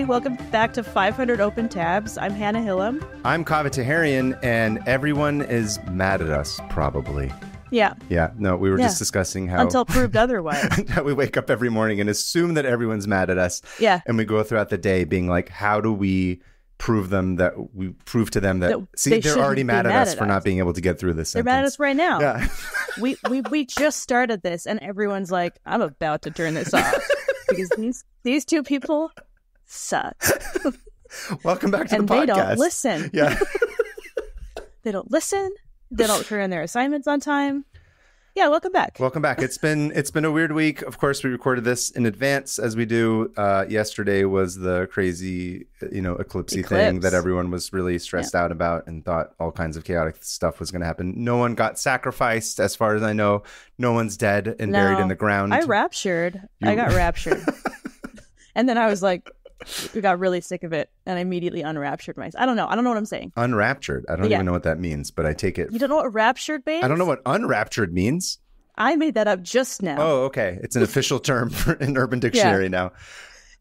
Welcome back to 500 Open Tabs. I'm Hannah Hillam. I'm Kaveh Taherian, and everyone is mad at us, probably. Yeah. Yeah. No, we were just discussing how... Until proved otherwise. How we wake up every morning and assume that everyone's mad at us. Yeah. And we go throughout the day being like, how do we prove to them that see, they're already mad at us for not being able to get through this sentence. They're mad at us right now. Yeah. we just started this, and everyone's like, I'm about to turn this off. Because these two people... suck. Welcome back to the podcast. And they don't listen. Yeah. They don't listen. They don't turn in their assignments on time. Yeah, welcome back. Welcome back. It's been a weird week. Of course, we recorded this in advance, as we do. Yesterday was the crazy, eclipse thing that everyone was really stressed out about and thought all kinds of chaotic stuff was going to happen. No one got sacrificed, as far as I know. No one's dead and buried in the ground. I got raptured. And then I was like, we got really sick of it, and I immediately unraptured myself. I don't know what I'm saying. Unraptured? I don't even know what that means, but I take it. You don't know what raptured means? I don't know what unraptured means. I made that up just now. Oh, okay. It's an official term in Urban Dictionary now.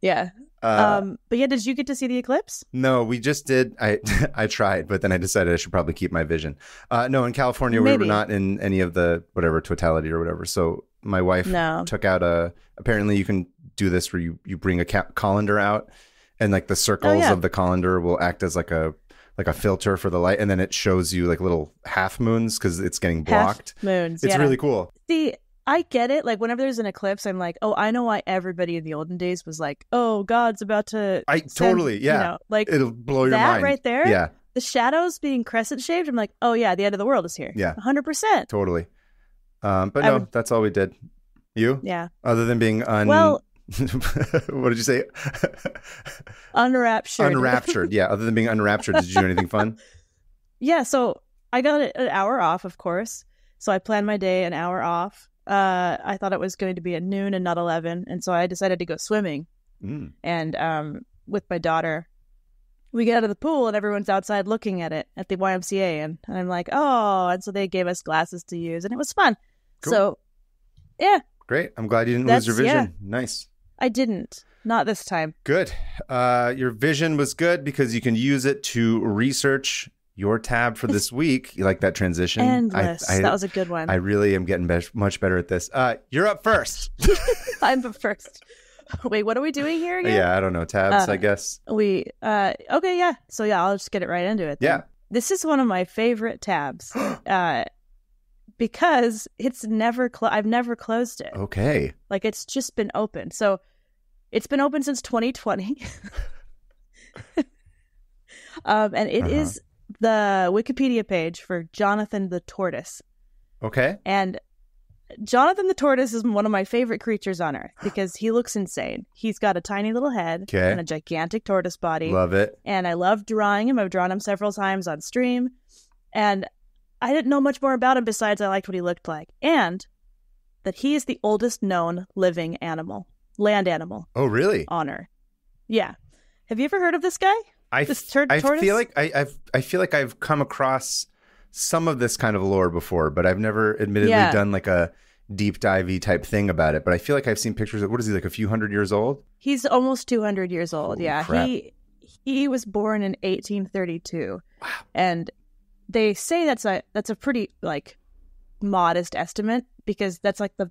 Yeah. But yeah, did you get to see the eclipse? No, we just did. I tried, but then I decided I should probably keep my vision. No, in California, we were not in any of the totality or whatever. So my wife took out apparently you can do this where you bring a colander out, and like the circles of the colander will act as like a filter for the light, and then it shows you like little half moons because it's getting blocked. Half moons. It's really cool. See, I get it. Like whenever there's an eclipse, I'm like, oh, I know why everybody in the olden days was like, oh, God's about to like it'll blow your mind right there. Yeah. The shadows being crescent shaped. I'm like, oh yeah, the end of the world is here. Yeah. 100%. Totally. But that's all we did. You? Yeah. Other than being what did you say? Unraptured. Unraptured. Yeah. Other than being unraptured, did you do anything fun? Yeah. So I got an hour off, of course. So I planned my day an hour off. I thought it was going to be at noon and not 11. And so I decided to go swimming. And with my daughter, we get out of the pool and everyone's outside looking at it at the YMCA. And I'm like, oh, and so they gave us glasses to use and it was fun. Cool. So, yeah. Great. I'm glad you didn't lose your vision. Yeah. Nice. I didn't. Not this time. Good. Your vision was good because you can use it to research your tab for this week. You like that transition? Endless. That was a good one. I really am getting much better at this. You're up first. I'm up first. Wait, what are we doing here again? Yeah, I don't know. Tabs, I guess. Okay, yeah. So yeah, I'll just get it right into it then. Yeah. This is one of my favorite tabs. Because it's I've never closed it. Okay. Like it's just been open. So it's been open since 2020. And it is the Wikipedia page for Jonathan the Tortoise. Okay. And Jonathan the Tortoise is one of my favorite creatures on Earth because he looks insane. He's got a tiny little head and a gigantic tortoise body. Love it. And I love drawing him. I've drawn him several times on stream. And I didn't know much more about him besides I liked what he looked like. And that he is the oldest known living land animal. Oh, really? On Earth. Yeah. Have you ever heard of this guy? Tortoise? I feel like I've come across some of this kind of lore before, but I've never admittedly done like a deep divey type thing about it. But I feel like I've seen pictures of, what is he, like a few hundred years old? He's almost 200 years old. Holy yeah. Crap. He was born in 1832. Wow. And they say that's a pretty like modest estimate because that's like the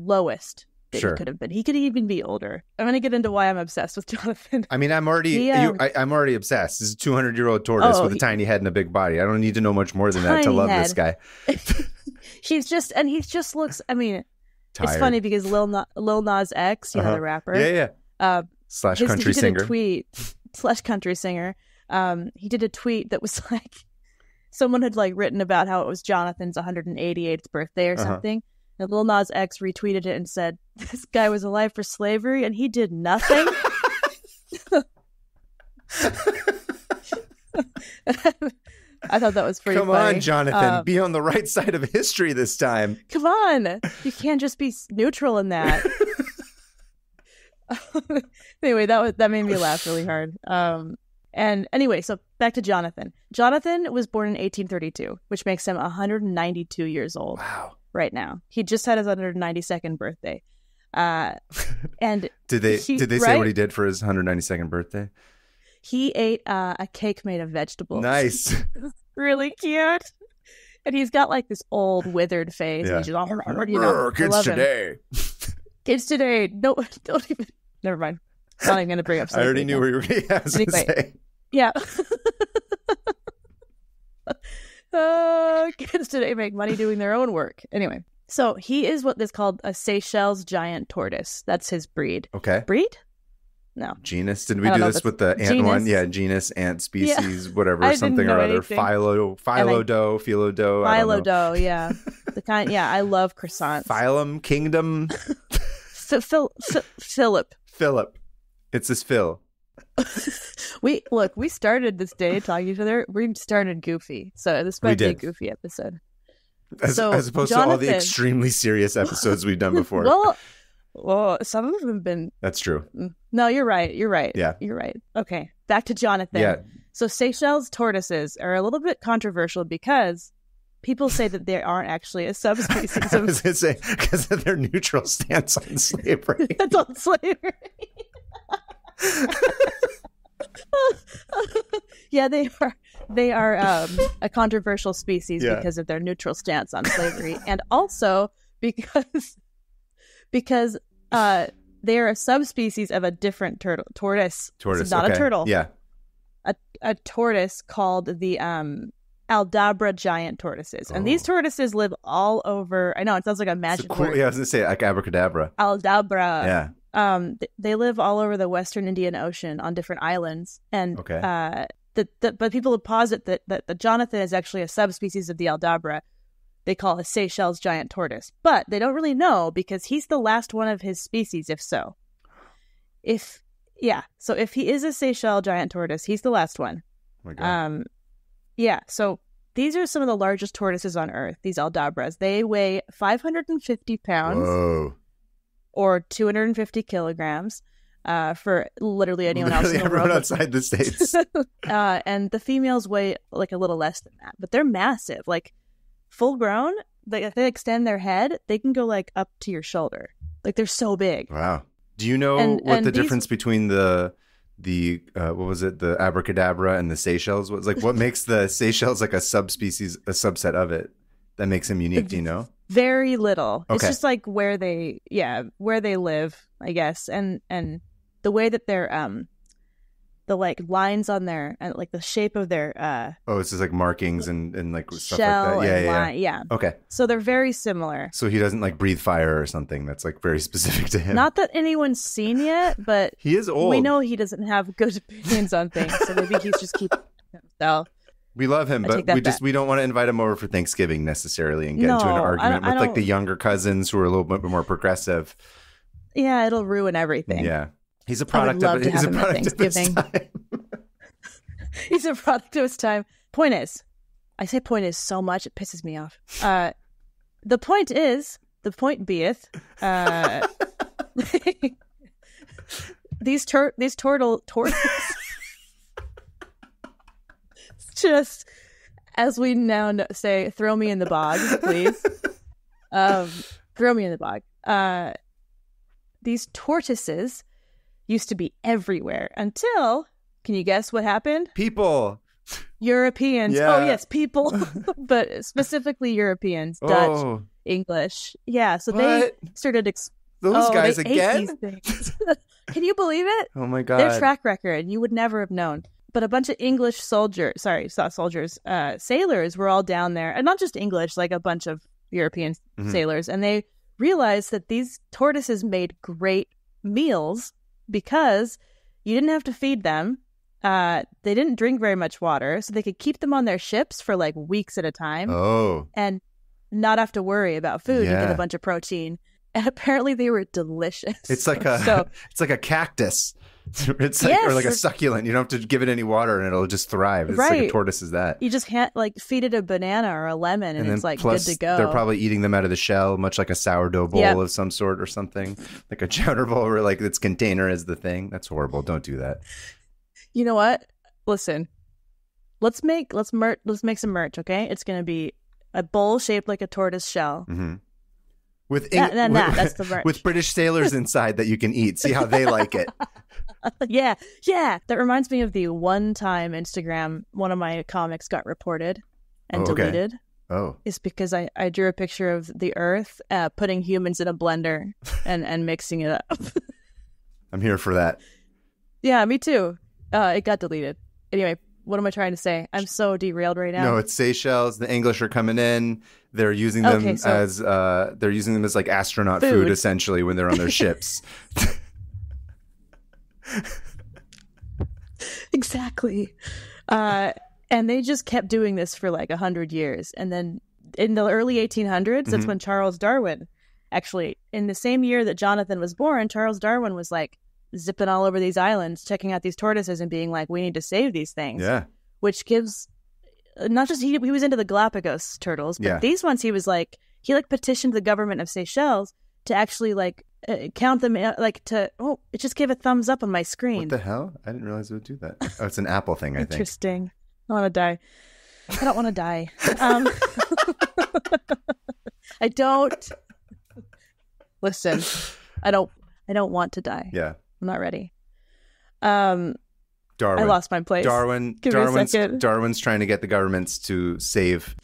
lowest that he could have been. He could even be older. I'm going to get into why I'm obsessed with Jonathan. I mean, I'm already obsessed. This is a 200-year-old tortoise with a tiny head and a big body. I don't need to know much more than that to love this guy. He just looks. I mean, tired. It's funny because Lil Nas X, the rapper, slash country singer, country singer. He did a tweet that was like, someone had like written about how it was Jonathan's 188th birthday or something. And Lil Nas X retweeted it and said, this guy was alive for slavery and he did nothing. I thought that was pretty funny. Come on, Jonathan. Be on the right side of history this time. Come on. You can't just be neutral in that. Anyway, that made me laugh really hard. And anyway, so back to Jonathan. Jonathan was born in 1832, which makes him 192 years old. Wow. Right now. He just had his 192nd birthday. And did they say what he did for his 192nd birthday? He ate a cake made of vegetables. Nice. Really cute. And he's got like this old withered face. Yeah. And he's just, kids today. Kids today. No, don't even. Never mind. I'm not even going to bring up. I already knew where you were going to say. Yeah. Kids today make money doing their own work. Anyway, so he is what is called a Seychelles giant tortoise. That's his breed. Okay. Breed? No. Genus? Didn't we do this with the ant one? Yeah, genus, ant species, whatever, something or other. Philodo. Philodo, yeah. The kind. Yeah, I love croissants. Phylum, kingdom. Philip. It's this Phil. We started this day talking to each other. We started goofy, so this might be a goofy episode. As opposed to all the extremely serious episodes we've done before. Well, some of them have been. That's true. No, you're right. Yeah, you're right. Okay, back to Jonathan. Yeah. So Seychelles tortoises are a little bit controversial because people say that they aren't actually a subspecies. I was going to say because of their neutral stance on slavery. That's on slavery. Yeah, they are a controversial species because of their neutral stance on slavery, and also because they are a subspecies of a different tortoise. Tortoise, not a turtle. Yeah, a tortoise called the Aldabra giant tortoises, and these tortoises live all over. I know it sounds like a magic word. Yeah, I was gonna say like abracadabra. Aldabra. Yeah. They live all over the Western Indian Ocean on different islands, and but people posit that the Jonathan is actually a subspecies of the Aldabra. They call a Seychelles giant tortoise, but they don't really know because he's the last one of his species. So if he is a Seychelles giant tortoise, he's the last one. Oh my God. Yeah. So these are some of the largest tortoises on Earth. These Aldabras. They weigh 550 pounds. Whoa. Or 250 kilograms for literally anyone else in the everyone world. Outside the States. And the females weigh like a little less than that. But they're massive. Like full grown, if they extend their head, they can go like up to your shoulder. Like they're so big. Wow. Do you know what the difference between the what was it, the abracadabra and the Seychelles was? Like what makes the Seychelles like a subspecies, a subset of it that makes them unique? Do you know? Very little. Okay. It's just like where they live, I guess, and the way that they're the like lines on their and like the shape of their it's just like markings and like stuff shell like that. Yeah. Okay. So they're very similar. So he doesn't like breathe fire or something that's like very specific to him. Not that anyone's seen yet, but he is old. We know he doesn't have good opinions on things, so maybe he's just keeping himself. We love him, but we don't want to invite him over for Thanksgiving necessarily and get into an argument with like the younger cousins who are a little bit more progressive. Yeah, it'll ruin everything. Yeah. He's a product of his time. He's a product of his time. Point is, I say point is so much it pisses me off. The point beeth, these tortoises just, as we now say, throw me in the bog, please. Throw me in the bog. These tortoises used to be everywhere until, can you guess what happened? People. Europeans. Yeah. Oh, yes, people. But specifically Europeans, Dutch, English. Yeah, so they started... Those guys again? Can you believe it? Oh, my God. Their track record, you would never have known. But a bunch of English sailors were all down there. And not just English, like a bunch of European sailors. And they realized that these tortoises made great meals because you didn't have to feed them. They didn't drink very much water, so they could keep them on their ships for like weeks at a time. Oh. And not have to worry about food and get a bunch of protein. And apparently they were delicious. It's like a cactus. It's like, or like a succulent. You don't have to give it any water and it'll just thrive. It's like a tortoise is that. You just can't like feed it a banana or a lemon and it's like good to go. They're probably eating them out of the shell, much like a sourdough bowl of some sort or something. Like a chowder bowl where like its container is the thing. That's horrible. Don't do that. You know what? Listen, let's make some merch, okay? It's gonna be a bowl shaped like a tortoise shell. Mm-hmm. That's the merch. With British sailors inside that you can eat. See how they like it. Yeah. That reminds me of the one time Instagram, one of my comics got reported and deleted. Oh. It's because I drew a picture of the Earth putting humans in a blender and mixing it up. I'm here for that. Yeah, me too. It got deleted. Anyway, what am I trying to say? I'm so derailed right now. No, it's Seychelles. The English are coming in. They're using them as like astronaut food essentially when they're on their ships. Exactly. And they just kept doing this for like 100 years. And then in the early 1800s, that's when Charles Darwin, actually, in the same year that Jonathan was born, Charles Darwin was like zipping all over these islands, checking out these tortoises and being like, we need to save these things. Yeah. Which gives, not just, he was into the Galapagos turtles, but these ones he petitioned the government of Seychelles to actually count them, it just gave a thumbs up on my screen. What the hell? I didn't realize it would do that. Oh, it's an Apple thing, I think. Interesting. I want to die. I don't want to die. I don't. Listen, I don't want to die. Yeah. I'm not ready. Darwin. I lost my place. Darwin's trying to get the governments to save.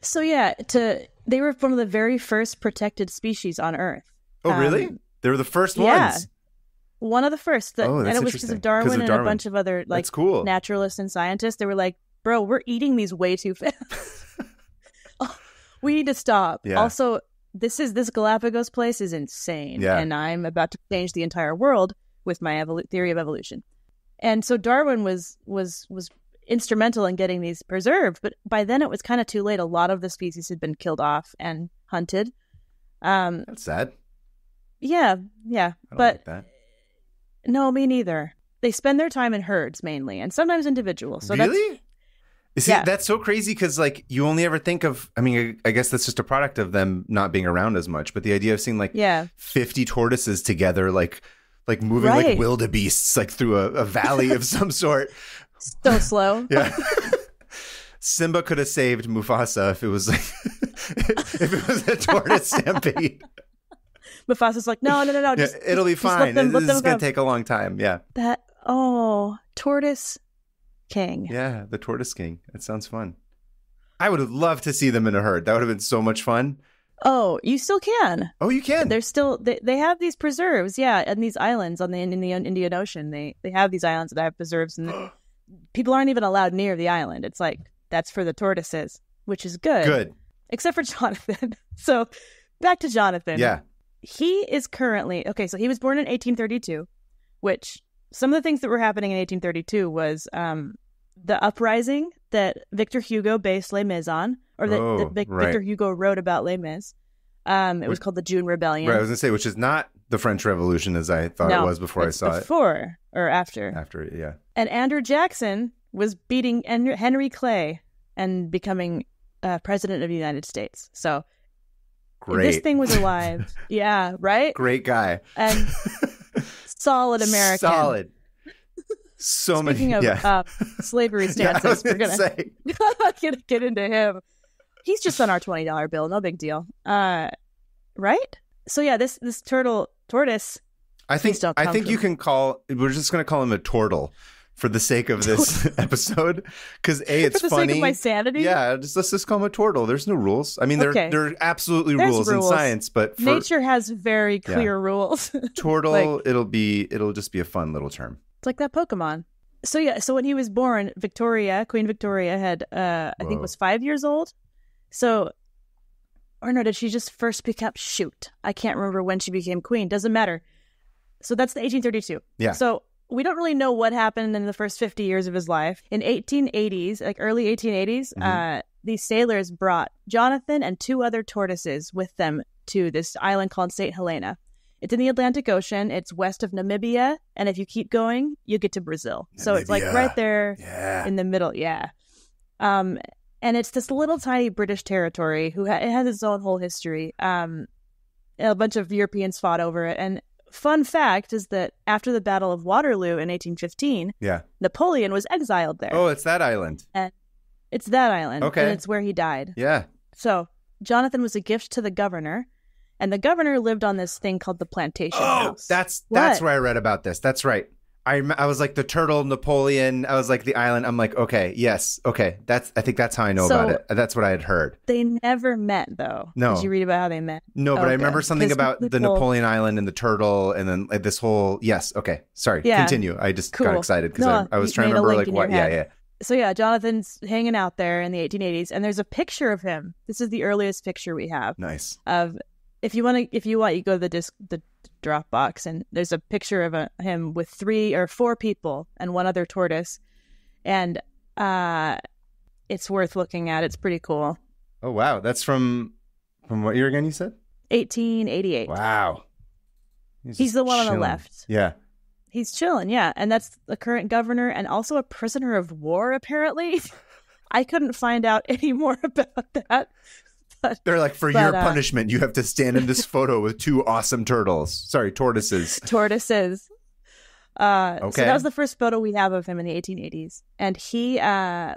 So they were one of the very first protected species on Earth. Oh, really? They were the first ones? Yeah. One of the first. That's and it was because of Darwin and a bunch of other cool. naturalists and scientists. They were like, bro, we're eating these way too fast. We need to stop. Yeah. Also, this Galapagos place is insane. Yeah. And I'm about to change the entire world with my theory of evolution. And so Darwin was instrumental in getting these preserved. But by then it was kind of too late. A lot of the species had been killed off and hunted. That's sad. Yeah. I don't like that. No, me neither. They spend their time in herds mainly, and sometimes individuals. So really? See, that's so crazy because you only ever think of, I guess that's just a product of them not being around as much, but the idea of seeing 50 tortoises together, like moving like wildebeests, through a valley of some sort. So slow. Yeah. Simba could have saved Mufasa if it was a tortoise stampede. Mufasa's like, no. It'll be fine. This is going to take a long time. Yeah. Tortoise King. Yeah, the Tortoise King. That sounds fun. I would have loved to see them in a herd. That would have been so much fun. Oh, you still can. Oh, you can. They're still they have these preserves, and these islands in the Indian Ocean. They have these islands that have preserves, and people aren't even allowed near the island. It's like that's for the tortoises, which is good. Good. Except for Jonathan. So back to Jonathan. Yeah. He is currently so he was born in 1832, which some of the things that were happening in 1832 was the uprising that Victor Hugo based Les Mis on, or that Victor Hugo wrote about Les Mis. It was called the June Rebellion. Right, I was going to say, which is not the French Revolution as I thought it was before I saw it. Before or after? After, yeah. And Andrew Jackson was beating Henry Clay and becoming president of the United States. So great. This thing was alive. Yeah, right? Great guy. And solid American. Solid. So Speaking of slavery stances, we're gonna get into him. He's just on our $20 bill, no big deal. Right? So yeah, this tortoise. I think you can we're just gonna call him a tortle for the sake of this episode, because it's for the funny. Sake of my sanity. Yeah, let's just call him a turtle. There's no rules. I mean, there are absolutely rules in science, but nature has very clear rules. Turtle, it'll just be a fun little term. It's like that Pokemon. So when he was born, Queen Victoria had I think was 5 years old. So, or no, did she just first become? Shoot, I can't remember when she became queen. Doesn't matter. So that's the 1832. Yeah. So we don't really know what happened in the first 50 years of his life. In 1880s, like early 1880s, these sailors brought Jonathan and 2 other tortoises with them to this island called St. Helena. It's in the Atlantic Ocean. It's west of Namibia. And if you keep going, you get to Brazil. Namibia. So it's like right there in the middle. Yeah. And it's this little tiny British territory it has its own whole history. A bunch of Europeans fought over it. And fun fact is that after the Battle of Waterloo in 1815, Napoleon was exiled there. Oh, it's that island. And it's that island. Okay. And it's where he died. Yeah. So Jonathan was a gift to the governor, and the governor lived on this thing called the plantation house. That's where I read about this. That's right. I was like the turtle, Napoleon. I was like the island. I'm like, okay, yes, okay. I think that's how I know about it. That's what I had heard. They never met, though. No. Did you read about how they met? No, but I remember something about the Napoleon Island and the turtle, and then like, this whole. Yes, okay. Sorry, continue. I just got excited because I was trying to remember like what. Yeah. So yeah, Jonathan's hanging out there in the 1880s, and there's a picture of him. This is the earliest picture we have. Nice. Of if you want, you go to the Dropbox, and there's a picture of him with 3 or 4 people and one other tortoise, and it's worth looking at. It's pretty cool. Oh wow, that's from what year again? You said 1888. Wow, he's the one chilling. On the left. Yeah, he's chilling. Yeah, and that's the current governor and also a prisoner of war. Apparently, I couldn't find out any more about that. They're like, for your punishment, you have to stand in this photo with 2 awesome tortoises. Tortoises. Okay. So that was the first photo we have of him in the 1880s. And he,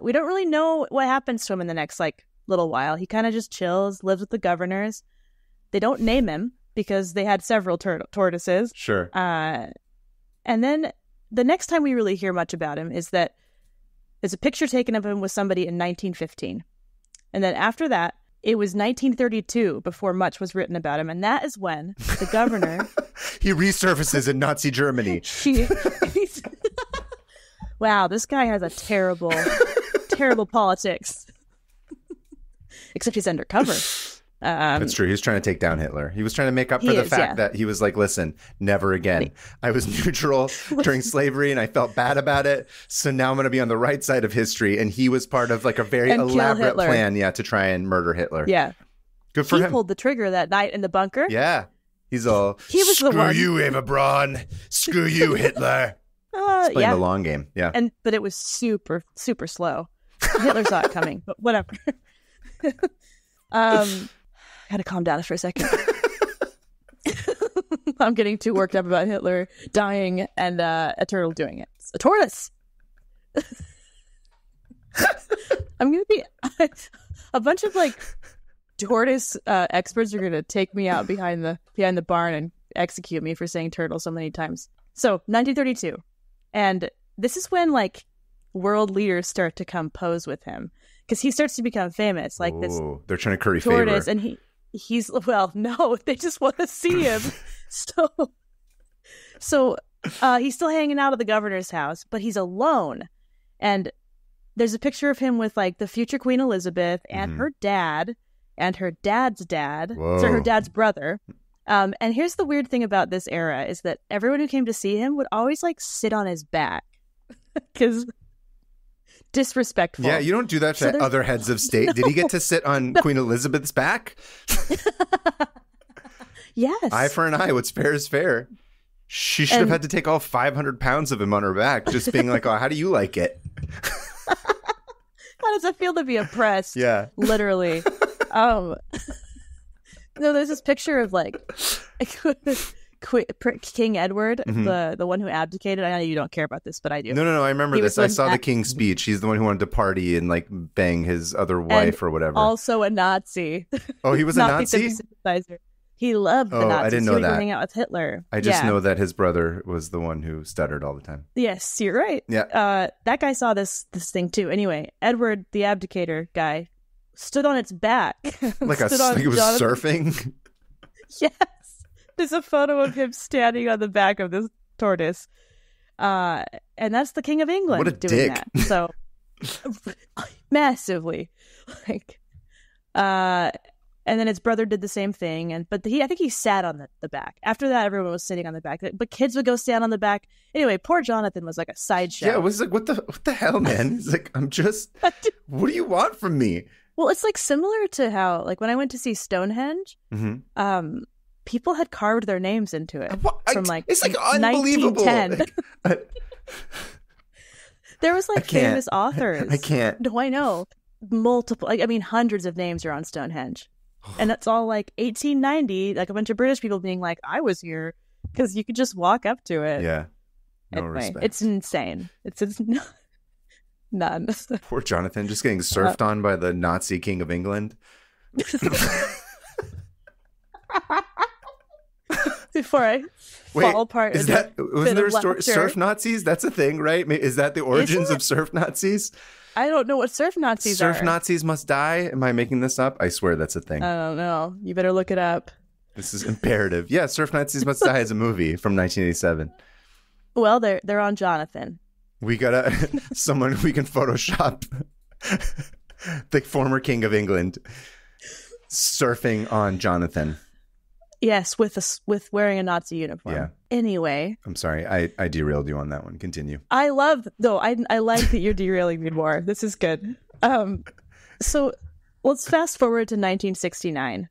we don't really know what happens to him in the next, little while. He kind of just chills, lives with the governors. They don't name him because they had several tortoises. Sure. And then the next time we really hear much about him is that there's a picture taken of him with somebody in 1915. And then after that, it was 1932 before much was written about him, and that is when the governor... he resurfaces in Nazi Germany. Wow, this guy has a terrible, terrible politics. Except he's undercover. That's true. He was trying to take down Hitler. He was trying to make up for the fact that he was like, listen, never again. I was neutral during slavery and I felt bad about it. So now I'm going to be on the right side of history. And he was part of like a very elaborate plan, to try and murder Hitler. Yeah. Good for him. He pulled the trigger that night in the bunker. Yeah. He's all, screw you, Eva Braun. Screw you, Hitler. He's playing the long game. Yeah. But it was super, super slow. Hitler saw it coming, but whatever. I had to calm down for a second. I'm getting too worked up about Hitler dying and a turtle doing it. It's a tortoise. I'm going to be... a bunch of tortoise experts are going to take me out behind the barn and execute me for saying turtle so many times. So 1932. And this is when world leaders start to come pose with him because he starts to become famous. This they're trying to curry tortoise, favor. And he's no, they just want to see him. So he's still hanging out at the governor's house, but he's alone. And there's a picture of him with the future Queen Elizabeth and her dad and her dad's dad. Whoa. So her dad's brother. And here's the weird thing about this era is that everyone who came to see him would always sit on his back because disrespectful. Yeah, you don't do that to other heads of state. No. Did he get to sit on Queen Elizabeth's back? Yes. Eye for an eye. What's fair is fair. She should have had to take all 500 pounds of him on her back, just being like, oh, how do you like it? How does it feel to be oppressed? Yeah. Literally. No, there's this picture of King Edward, the one who abdicated. I know you don't care about this, but I do. No. I remember this. I saw the King's speech. He's the one who wanted to party and bang his other wife or whatever. Also a Nazi. Oh, he was a Nazi? Sympathizer. He loved the Nazis. I didn't know he that. Would hang out with Hitler. I just know that his brother was the one who stuttered all the time. Yes, you're right. Yeah. That guy saw this thing too. Anyway, Edward, the abdicator guy, stood on its back. Like he was surfing? Yes. There's a photo of him standing on the back of this tortoise. And that's the King of England. What a doing dick. That. So, massively. And then his brother did the same thing. I think he sat on the back. After that, everyone was sitting on the back. But kids would go stand on the back. Anyway, poor Jonathan was like a sideshow. Yeah, it was like, what the hell, man? He's like, what do you want from me? Well, it's similar to how, when I went to see Stonehenge, people had carved their names into it from it's unbelievable. 1910. There was famous authors. I can't. No, I know. Multiple, hundreds of names are on Stonehenge. And it's all 1890, a bunch of British people being like, I was here because you could just walk up to it. Yeah. No anyway, respect. It's insane. It's none. Poor Jonathan, just getting surfed on by the Nazi king of England. Before I fall apart. Wasn't there a story? Surf Nazis? That's a thing, right? Is that the origins of surf Nazis? I don't know what surf Nazis are. Surf Nazis must die? Am I making this up? I swear that's a thing. I don't know. You better look it up. This is imperative. Yeah, Surf Nazis Must Die is a movie from 1987. Well, they're on Jonathan. We got someone we can Photoshop the former king of England surfing on Jonathan. Yes, with wearing a Nazi uniform. Yeah. Anyway. I'm sorry. I derailed you on that one. Continue. I like that you're derailing me more. This is good. So let's fast forward to 1969.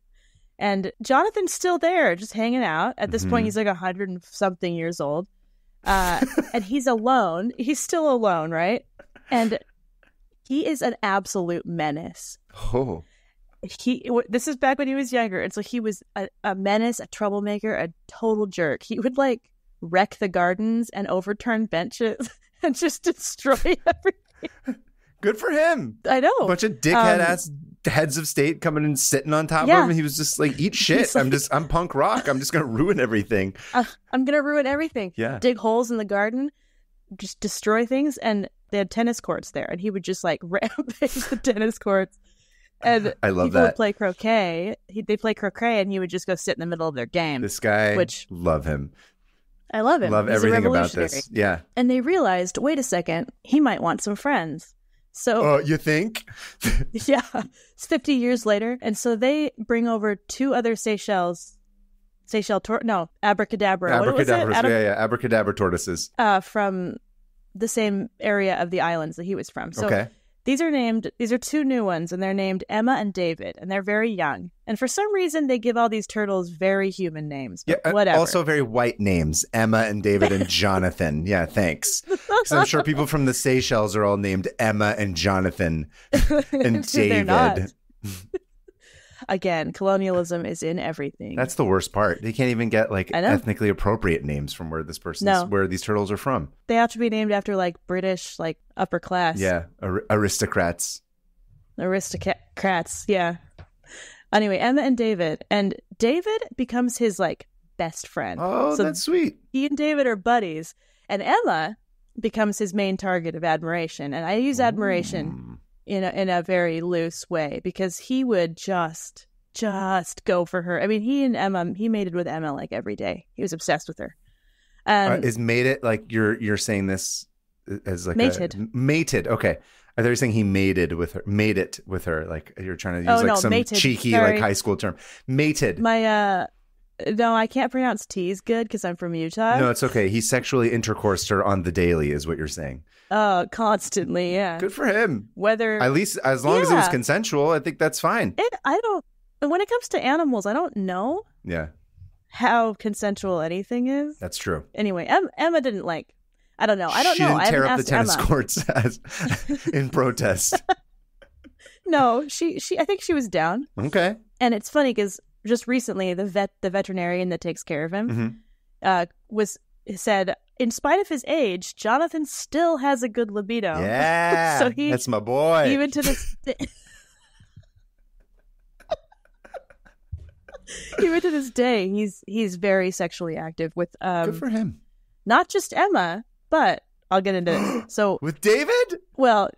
And Jonathan's still there, just hanging out. At this point, he's like 100 and something years old. And he's alone. He's still alone, right? And he is an absolute menace. Oh. This is back when he was younger, and so he was a menace, a troublemaker, a total jerk. He would like wreck the gardens and overturn benches and just destroy everything. Good for him. I know. A bunch of dickhead ass heads of state coming and sitting on top of him, and he was just like, eat shit. Like, I'm punk rock. I'm just gonna ruin everything. I'm gonna ruin everything. Yeah. Dig holes in the garden, just destroy things. And they had tennis courts there, and he would just like rampage the tennis courts. And I love people that. would play croquet. They play croquet, and he would just go sit in the middle of their game. This guy, love him. I love him. Love everything about this. Yeah. And they realized, wait a second, he might want some friends. So, you think? Yeah, it's 50 years later, and so they bring over two other abracadabra. Abracadabras. Yeah, abracadabra tortoises. From the same area of the islands that he was from. So okay. These are two new ones, and they're named Emma and David, and they're very young. And for some reason, they give all these turtles very human names. But whatever. Also very white names, Emma and David and Jonathan. Yeah, thanks. Because I'm sure people from the Seychelles are all named Emma and Jonathan and David. They're not. Again, colonialism is in everything. That's the worst part. They can't even get like ethnically appropriate names from where where these turtles are from. They have to be named after like British, like upper class. Yeah, aristocrats. Aristocrats, yeah. Anyway, Emma and David becomes his like best friend. Oh, so that's sweet. He and David are buddies, and Emma becomes his main target of admiration. And I use admiration in a very loose way, because he would just go for her. I mean, he mated with Emma like every day. He was obsessed with her. Is mated like you're saying this as like mated? Okay, I thought you were saying he mated with her. Made it with her, like you're trying to use some mated, cheeky like high school term. Mated. No, I can't pronounce T's good because I'm from Utah. No, it's okay. He sexually intercoursed her on the daily, is what you're saying. Constantly, yeah. Good for him. Whether at least as long as it was consensual, I think that's fine. When it comes to animals, I don't know. Yeah. How consensual anything is. That's true. Anyway, Emma didn't like. I don't know. She didn't tear up the tennis courts in protest. No, she. I think she was down. Okay. And it's funny because just recently, the veterinarian that takes care of him, said, in spite of his age, Jonathan still has a good libido. Yeah, so that's my boy. Even to this, even to this day, he's very sexually active with. Good for him. Not just Emma, but I'll get into it. So with David? Well,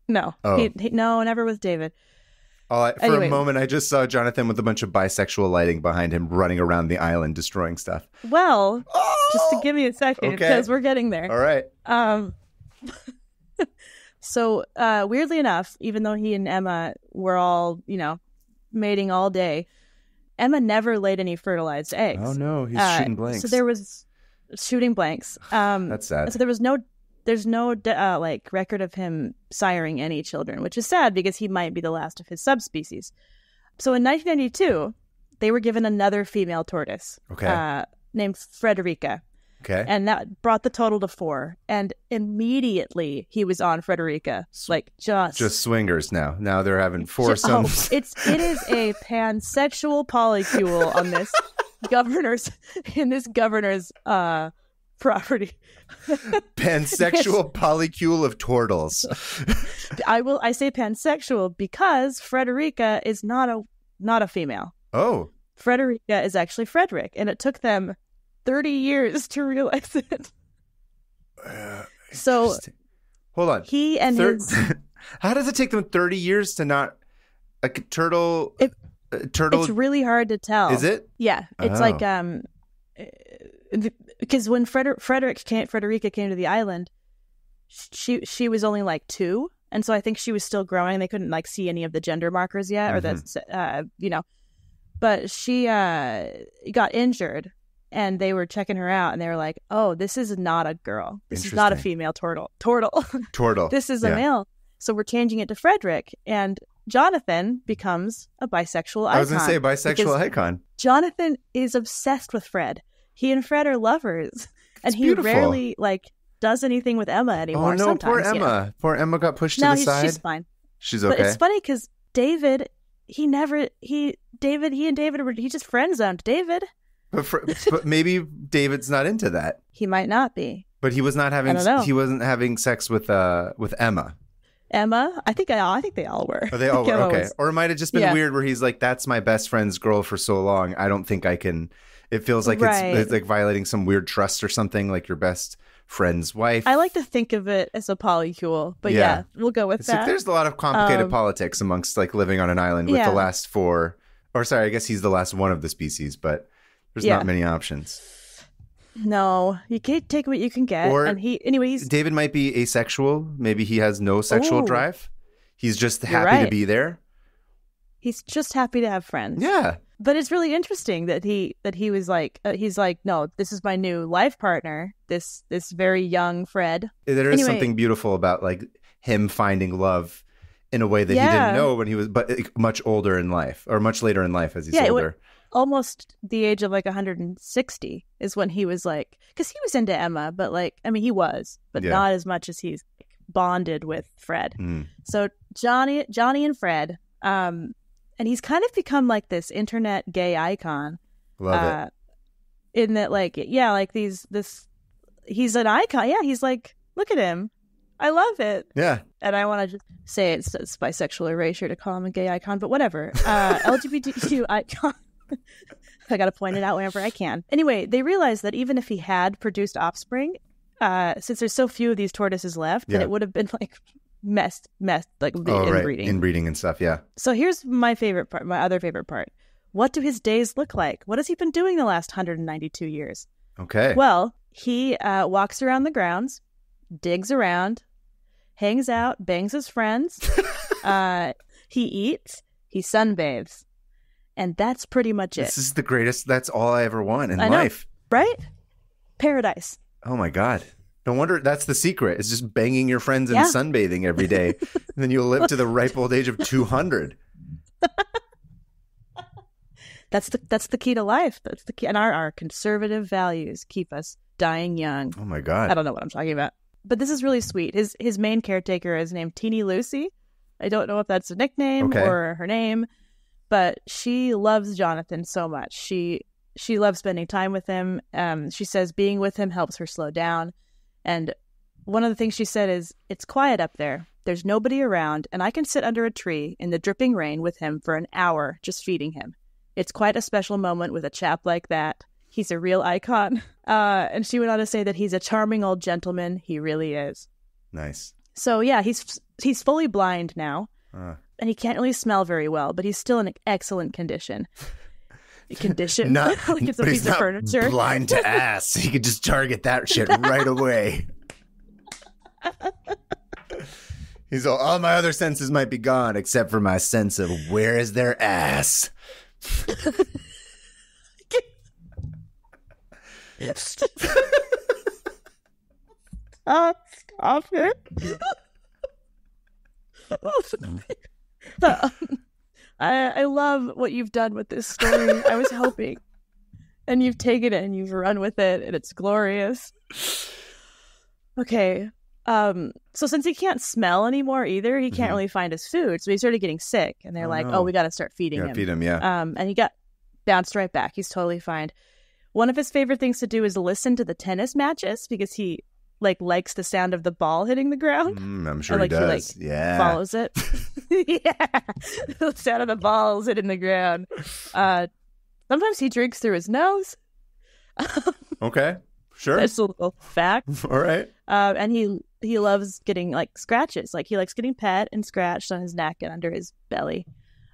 no, no, never with David. For a moment, I just saw Jonathan with a bunch of bisexual lighting behind him running around the island destroying stuff. Well, just to give me a second, because we're getting there. All right. So, weirdly enough, even though he and Emma were all, mating all day, Emma never laid any fertilized eggs. Oh, no. He's shooting blanks. So there was shooting blanks. That's sad. So there's no record of him siring any children, which is sad because he might be the last of his subspecies. So in 1992, they were given another female tortoise, named Frederica. Okay. And that brought the total to 4. And immediately he was on Frederica, just swingers now. Now they're having foursomes. It is a pansexual polycule on this. governor's property. Pansexual polycule of turtles. I say pansexual because Frederica is not a female. Oh. Frederica is actually Frederick, and it took them 30 years to realize it. So hold on. He and his How does it take them 30 years to not like turtle? It's really hard to tell. Is it? Yeah, it's like because when Frederica came to the island, she was only like 2, and so I think she was still growing. They couldn't like see any of the gender markers yet, or that's But she got injured, and they were checking her out, and they were like, "Oh, this is not a girl. This is not a female turtle. This is a male. So we're changing it to Frederick." And Jonathan becomes a bisexual icon. I was going to say bisexual icon. Jonathan is obsessed with Fred. He and Fred are lovers, and he beautiful. Rarely does anything with Emma anymore. Oh no, poor Emma! You know? Poor Emma got pushed to the side. She's fine. She's okay. But it's funny because David, he and David were just friend zoned. David, but maybe David's not into that. He might not be. But he was not having. He wasn't having sex with Emma. Emma, I think they all were. Oh, they all were. Okay, or it might have just been weird where he's like, "That's my best friend's girl for so long. I don't think I can." It feels like it's like violating some weird trust or something, like your best friend's wife. I like to think of it as a polycule, but yeah we'll go with that. Like, there's a lot of complicated politics amongst like living on an island with the last 4, or sorry, I guess he's the last one of the species, but there's not many options. No, you can't take what you can get. Or, and David might be asexual. Maybe he has no sexual drive. He's just happy to be there. He's just happy to have friends. Yeah. But it's really interesting that he was like, he's like, no, this is my new life partner, this very young Fred. There is something beautiful about like him finding love in a way that he didn't know when he was, but much older in life, or much later in life as he's older. Almost the age of like 160 is when he was like, because he was into Emma, but like, I mean, he was, but not as much as he's bonded with Fred. So Johnny and Fred, and he's kind of become like this internet gay icon. Love it. In that, like, he's an icon. Yeah, he's like, look at him. I love it. Yeah. And I want to just say it's bisexual erasure to call him a gay icon, but whatever. LGBTQ icon. I got to point it out whenever I can. Anyway, they realized that even if he had produced offspring, since there's so few of these tortoises left, that it would have been like messed like inbreeding. Inbreeding and stuff, yeah. So here's my favorite part, my other favorite part. What do his days look like? What has he been doing the last 192 years? Okay. Well, he walks around the grounds, digs around, hangs out, bangs his friends, he eats, he sunbathes. And that's pretty much it. This is the greatest. That's all I ever want in life. Right? Paradise. Oh, my God. No wonder that's the secret. It's just banging your friends and sunbathing every day. And then you'll live to the ripe old age of 200. That's the key to life. That's the key. And our conservative values keep us dying young. Oh, my God. I don't know what I'm talking about. But this is really sweet. His main caretaker is named Teeny Lucy. I don't know if that's a nickname or her name. But she loves Jonathan so much. She loves spending time with him. She says being with him helps her slow down. And one of the things she said is, it's quiet up there. There's nobody around, and I can sit under a tree in the dripping rain with him for an hour just feeding him. It's quite a special moment with a chap like that. He's a real icon. And she went on to say that he's a charming old gentleman. He really is. Nice. So yeah, he's fully blind now. And he can't really smell very well, but he's still in excellent condition. Not like it's a piece of furniture. Blind to ass. He could just target that shit right away. He's all my other senses might be gone, except for my sense of where is their ass. Stop it. I love what you've done with this story. I was hoping, and you've taken it and you've run with it, and it's glorious. Okay, so since he can't smell anymore either, he can't really find his food, so he started getting sick, and they're like, "Oh, we got to start feeding him." Feed him, yeah. And he got bounced right back. He's totally fine. One of his favorite things to do is listen to the tennis matches because he likes the sound of the ball hitting the ground. I'm sure he does. Follows it. Yeah, the sound of the balls hitting the ground. Sometimes he drinks through his nose. Okay, sure. That's a little fact. All right. And he loves getting scratches. He likes getting pet and scratched on his neck and under his belly.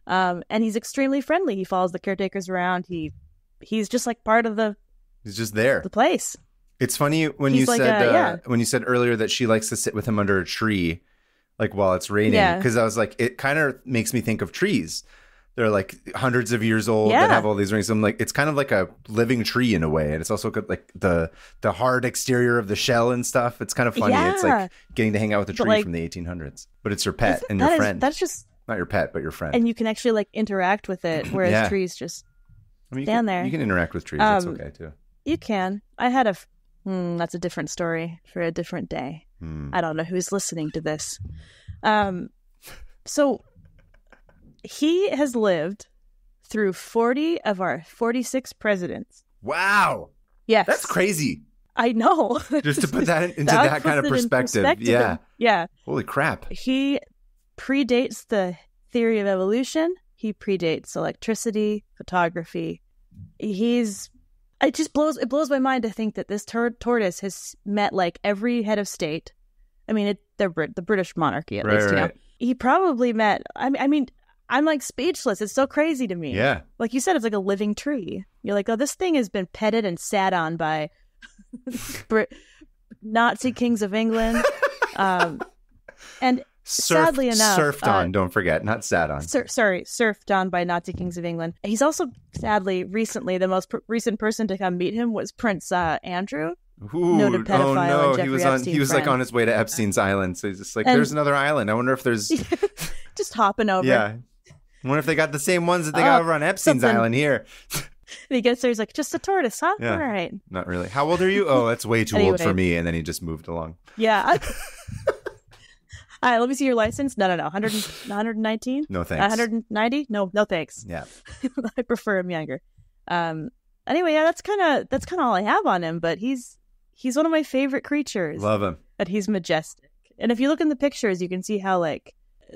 And he's extremely friendly. He follows the caretakers around. He's just part of he's just there. The place. It's funny when you said when you said earlier that she likes to sit with him under a tree, while it's raining. Because I was it kind of makes me think of trees. They're hundreds of years old that have all these rings. So I'm it's kind of like a living tree in a way, and it's also got the hard exterior of the shell and stuff. It's kind of funny. Yeah. It's getting to hang out with a tree from the 1800s, but it's your pet and your friend. That's just not your pet, but your friend. And you can actually interact with it, whereas trees just stand there. You can interact with trees. That's okay too. You can. I had that's a different story for a different day. I don't know who's listening to this. So he has lived through 40 of our 46 presidents. Wow. Yes. That's crazy. I know. Just to put that into that kind of perspective. Yeah. Yeah. Holy crap. He predates the theory of evolution. He predates electricity, photography. It blows my mind to think that this tortoise has met every head of state. I mean, they're the British monarchy, at least, you know. He probably met, I mean, I'm speechless. It's so crazy to me. Yeah. Like you said, it's like a living tree. You're oh, this thing has been petted and sat on by Nazi kings of England. And sadly enough, surfed on, don't forget, not sat on. Surfed on by Nazi kings of England. He's also, sadly, recently, the most recent person to come meet him was Prince Andrew. Ooh, noted pedophile. And Jeffrey he was on his way to Epstein's island. So he's just there's another island. I wonder if there's just hopping over. Yeah. I wonder if they got the same ones that they got over on Epstein's island here. And he gets there, he's just a tortoise, huh? Yeah. All right. Not really. How old are you? Oh, that's way too old for me. And then he just moved along. Yeah. All right, let me see your license. No. 119? No, thanks. 190? No thanks. Yeah. I prefer him younger. Anyway, yeah, that's kind of all I have on him, but he's one of my favorite creatures. Love him. But he's majestic. And if you look in the pictures, you can see how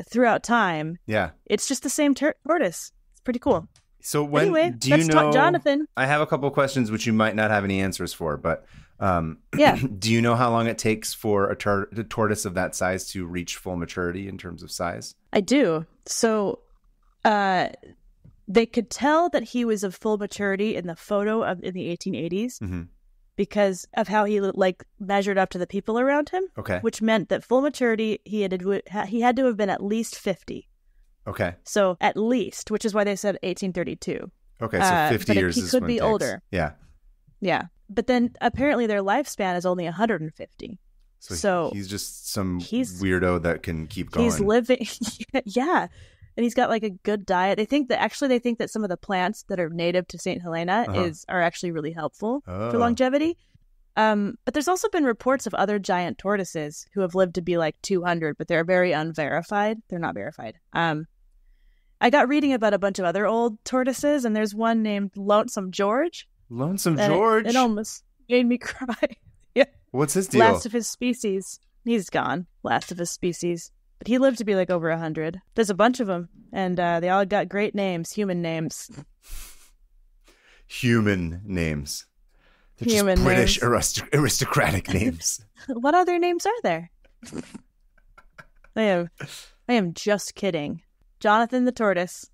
throughout time, it's just the same tortoise. It's pretty cool. So do you know Jonathan? I have a couple of questions which you might not have any answers for, but do you know how long it takes for a tortoise of that size to reach full maturity in terms of size? I do. So they could tell that he was of full maturity in the photo in the 1880s because of how he measured up to the people around him. Okay. Which meant that full maturity, he had to have been at least 50. Okay. So at least, which is why they said 1832. Okay, so 50 years he could be older. Yeah. Yeah. But then apparently their lifespan is only 150. So he's just some weirdo that can keep going. He's living. Yeah. And he's got a good diet. They think that some of the plants that are native to St. Helena are actually really helpful for longevity. But there's also been reports of other giant tortoises who have lived to be 200, but they're very unverified. They're not verified. I got reading about a bunch of other old tortoises, and there's one named Lonesome George. Lonesome George? It almost made me cry. Yeah. What's his deal? Last of his species. He's gone. Last of his species. But he lived to be over 100. There's a bunch of them, and they all got great names, human names. Human names. They're just British aristocratic names. What other names are there? I am just kidding. Jonathan the Tortoise.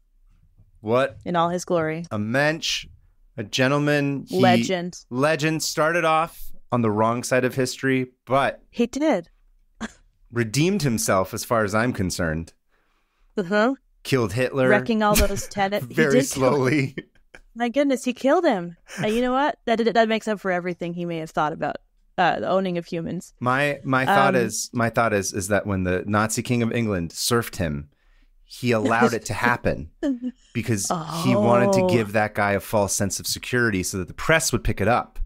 What? In all his glory. A mensch, a gentleman. Legend. Started off on the wrong side of history, but... He did. Redeemed himself as far as I'm concerned. Killed Hitler. Wrecking all those tenants. Very slowly. My goodness, he killed him. You know what? That makes up for everything he may have thought about the owning of humans. My thought is that when the Nazi king of England serfed him, he allowed it to happen because he wanted to give that guy a false sense of security so that the press would pick it up.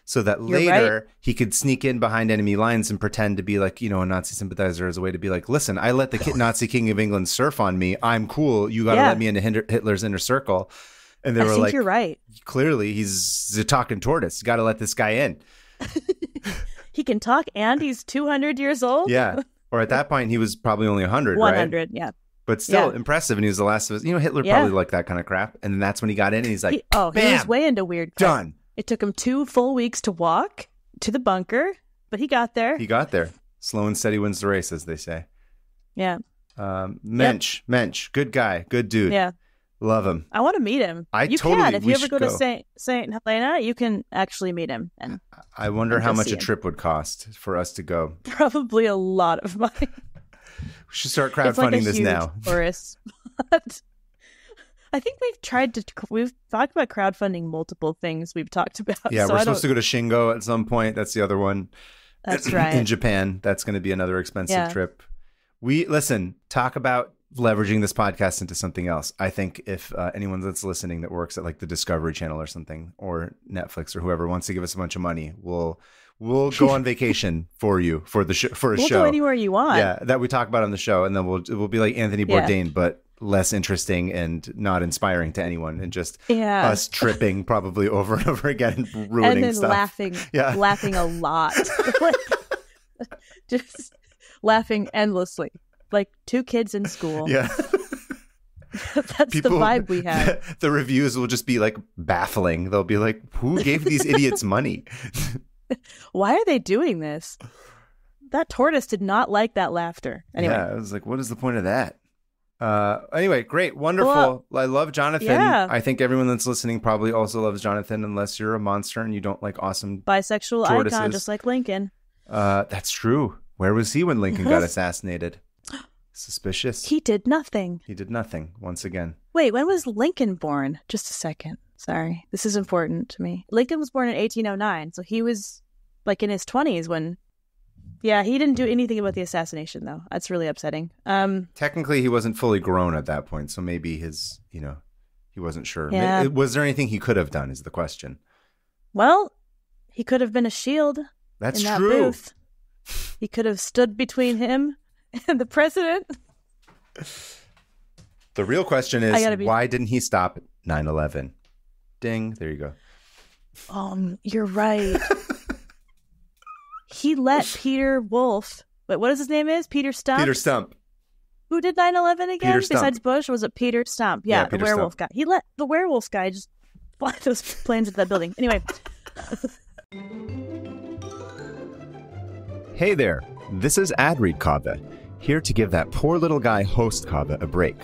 So that later he could sneak in behind enemy lines and pretend to be a Nazi sympathizer as a way to be listen, I let the Nazi king of England surf on me. I'm cool. You got to let me into Hitler's inner circle. And they were like, you're right. Clearly, he's a talking tortoise. You got to let this guy in. He can talk and he's 200 years old? Yeah. Or at that point, he was probably only 100, 100, right? yeah. But still impressive. And he was the last of us. You know, Hitler probably liked that kind of crap. And then that's when he got in and he's like, he was way into weird crap. Done. It took him 2 full weeks to walk to the bunker, but he got there. He got there. Slow and steady wins the race, as they say. Yeah. Mensch, good guy, good dude. Yeah. Love him. I want to meet him. If you ever go to St. Helena, you can actually meet him. And I wonder how much a trip would cost for us to go. Probably a lot of money. We should start crowdfunding this now. Tourist. I think we've talked about crowdfunding multiple things we've talked about. Yeah, we're supposed to go to Shingo at some point. That's the other one. That's right. In Japan. That's going to be another expensive trip. Talk about leveraging this podcast into something else. I think if anyone that's listening that works at like the Discovery Channel or something, or Netflix or whoever wants to give us a bunch of money, we'll go on vacation for you for a show. We'll go anywhere you want. Yeah, that we talk about on the show, and then we'll be like Anthony Bourdain, but less interesting and not inspiring to anyone, and just us tripping probably over and over again and ruining and then stuff. laughing a lot, just laughing endlessly. Like 2 kids in school. Yeah. That's the vibe we have. The reviews will just be like baffling. They'll be like, who gave these idiots money? Why are they doing this? That tortoise did not like that laughter. Anyway. Yeah, I was like, what is the point of that? Anyway, great. Wonderful. Well, I love Jonathan. Yeah. I think everyone that's listening probably also loves Jonathan, unless you're a monster and you don't like awesome bisexual tortoises. Icon, just like Lincoln. That's true. Where was he when Lincoln got assassinated? Suspicious. He did nothing. He did nothing once again. Wait, when was Lincoln born? Just a second. Sorry. This is important to me. Lincoln was born in 1809, so he was like in his 20s when... Yeah, he didn't do anything about the assassination, though. That's really upsetting. Technically, he wasn't fully grown at that point, so maybe he wasn't sure. Yeah. Was there anything he could have done is the question. Well, he could have been a shield. That's in that true. Booth. He could have stood between him and the president. The real question is, why didn't he stop at 9/11? Ding. There you go. You're right. He let Peter Wolf, but what his name is? Peter Stump? Peter Stump. Who did 9/11 again? Peter Stump. Besides Bush, or was it Peter Stump? Yeah, the werewolf guy. He let the werewolf guy just fly those planes into that building. Anyway. Hey there. This is Ad Read Kaveh, here to give that poor little guy host Kaveh a break.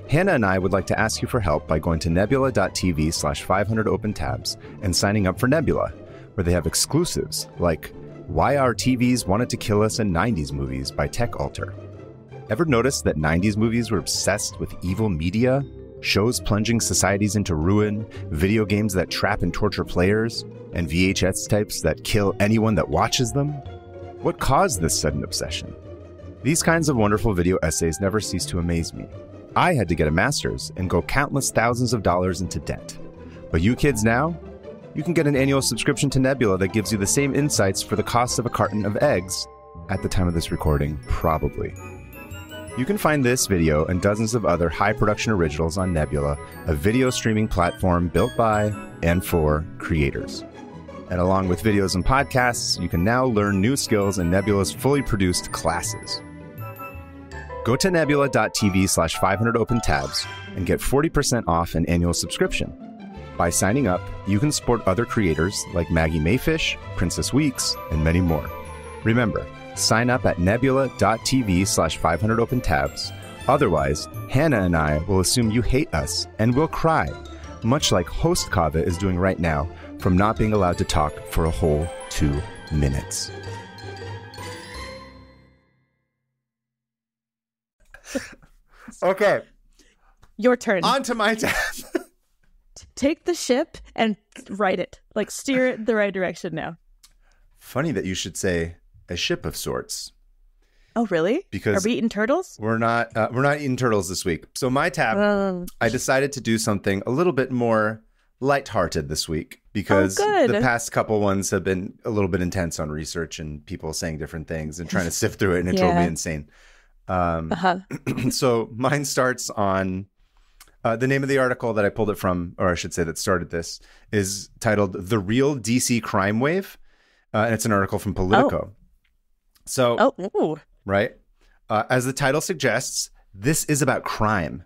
Hannah and I would like to ask you for help by going to nebula.tv/500 open tabs and signing up for Nebula, where they have exclusives like Why Our TVs Wanted to Kill Us in 90s Movies by Tech Alter. Ever notice that 90s movies were obsessed with evil media, shows plunging societies into ruin, video games that trap and torture players, and VHS tapes that kill anyone that watches them? What caused this sudden obsession? These kinds of wonderful video essays never cease to amaze me. I had to get a master's and go countless thousands of dollars into debt. But you kids now? You can get an annual subscription to Nebula that gives you the same insights for the cost of a carton of eggs, at the time of this recording, probably. You can find this video and dozens of other high-production originals on Nebula, a video streaming platform built by and for creators. And along with videos and podcasts, you can now learn new skills in Nebula's fully produced classes. Go to nebula.tv/500 open tabs and get 40% off an annual subscription. By signing up, you can support other creators like Maggie Mayfish, Princess Weeks, and many more. Remember, sign up at nebula.tv/500 open tabs. Otherwise, Hannah and I will assume you hate us and will cry, much like host Kaveh is doing right now from not being allowed to talk for a whole 2 minutes. Okay. Your turn. On to my tab. Take the ship and right it. Like, steer it the right direction now. Funny that you should say a ship of sorts. Oh, really? Because are we eating turtles? We're not eating turtles this week. So my tab, I decided to do something a little bit more lighthearted this week because the past couple ones have been a little bit intense on research and people saying different things and trying to sift through it, and it drove me insane. So mine starts on The name of the article that I pulled it from, or I should say that started this, is titled "The Real DC Crime Wave," and it's an article from Politico. Right, as the title suggests, this is about crime,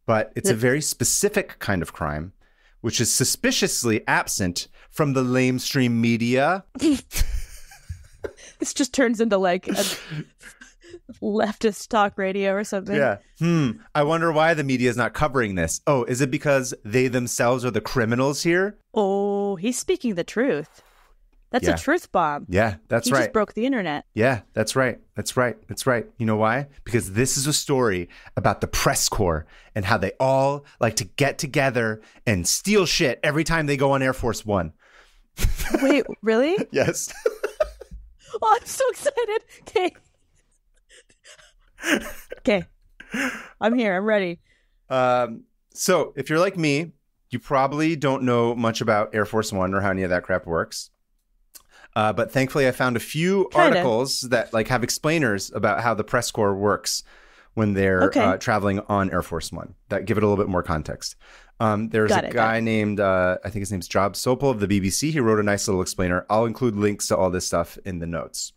but it's a very specific kind of crime, which is suspiciously absent from the lamestream media. This just turns into like a leftist talk radio or something. Yeah. I wonder why the media is not covering this. Oh, is it because they themselves are the criminals here? Oh, he's speaking the truth. That's a truth bomb. Yeah, that's right. He just broke the internet. Yeah, that's right. That's right. That's right. You know why? Because this is a story about the press corps and how they all like to get together and steal shit every time they go on Air Force One. Wait, really? Yes. Oh, I'm so excited. Okay. I'm here. I'm ready. So if you're like me, you probably don't know much about Air Force One or how any of that crap works. But thankfully I found a few articles that like have explainers about how the press corps works when they're traveling on Air Force One that give it a little bit more context. There's a guy named, I think his name's Job Sopel of the BBC. He wrote a nice little explainer. I'll include links to all this stuff in the notes.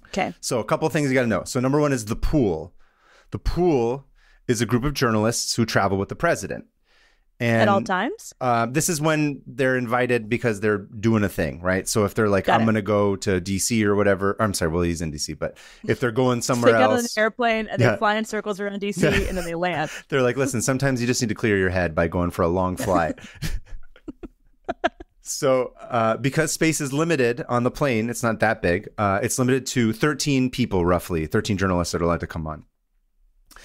Okay. So a couple of things you got to know. So number one is the pool. The pool is a group of journalists who travel with the president. And at all times? This is when they're invited because they're doing a thing, right? So if they're like, I'm going to go to DC or whatever. I'm sorry, well, he's in DC. But if they're going somewhere else. They get on an airplane and they fly in circles around DC and then they land. They're like, listen, sometimes you just need to clear your head by going for a long flight. So because space is limited on the plane, it's not that big. It's limited to 13 people, roughly, 13 journalists that are allowed to come on.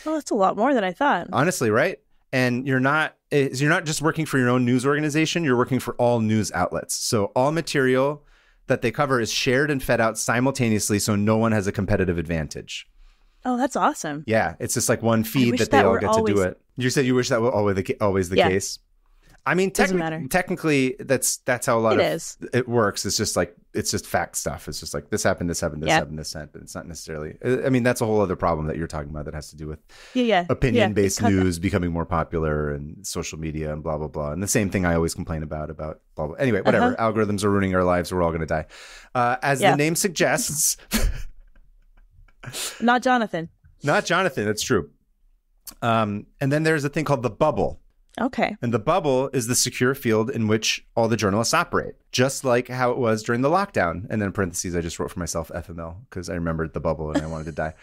Well, that's a lot more than I thought. Honestly, right? And you're not just working for your own news organization. You're working for all news outlets. So all material that they cover is shared and fed out simultaneously, so no one has a competitive advantage. Oh, that's awesome. Yeah, it's just like one feed that they all get to do it. You said you wish that was always the case. I mean, technically, that's how a lot of it works. It's just like, it's just fact stuff. It's just like, this happened, this happened, this happened, this happened. It's not necessarily, I mean, that's a whole other problem that you're talking about that has to do with opinion-based news becoming more popular and social media and blah, blah, blah. And the same thing I always complain about blah, blah. Anyway, whatever. Algorithms are ruining our lives. We're all going to die. As the name suggests. Not Jonathan. Not Jonathan. That's true. And then there's a thing called the bubble. Okay. And the bubble is the secure field in which all the journalists operate, just like how it was during the lockdown. And then in parentheses, I just wrote for myself FML because I remembered the bubble and I wanted to die.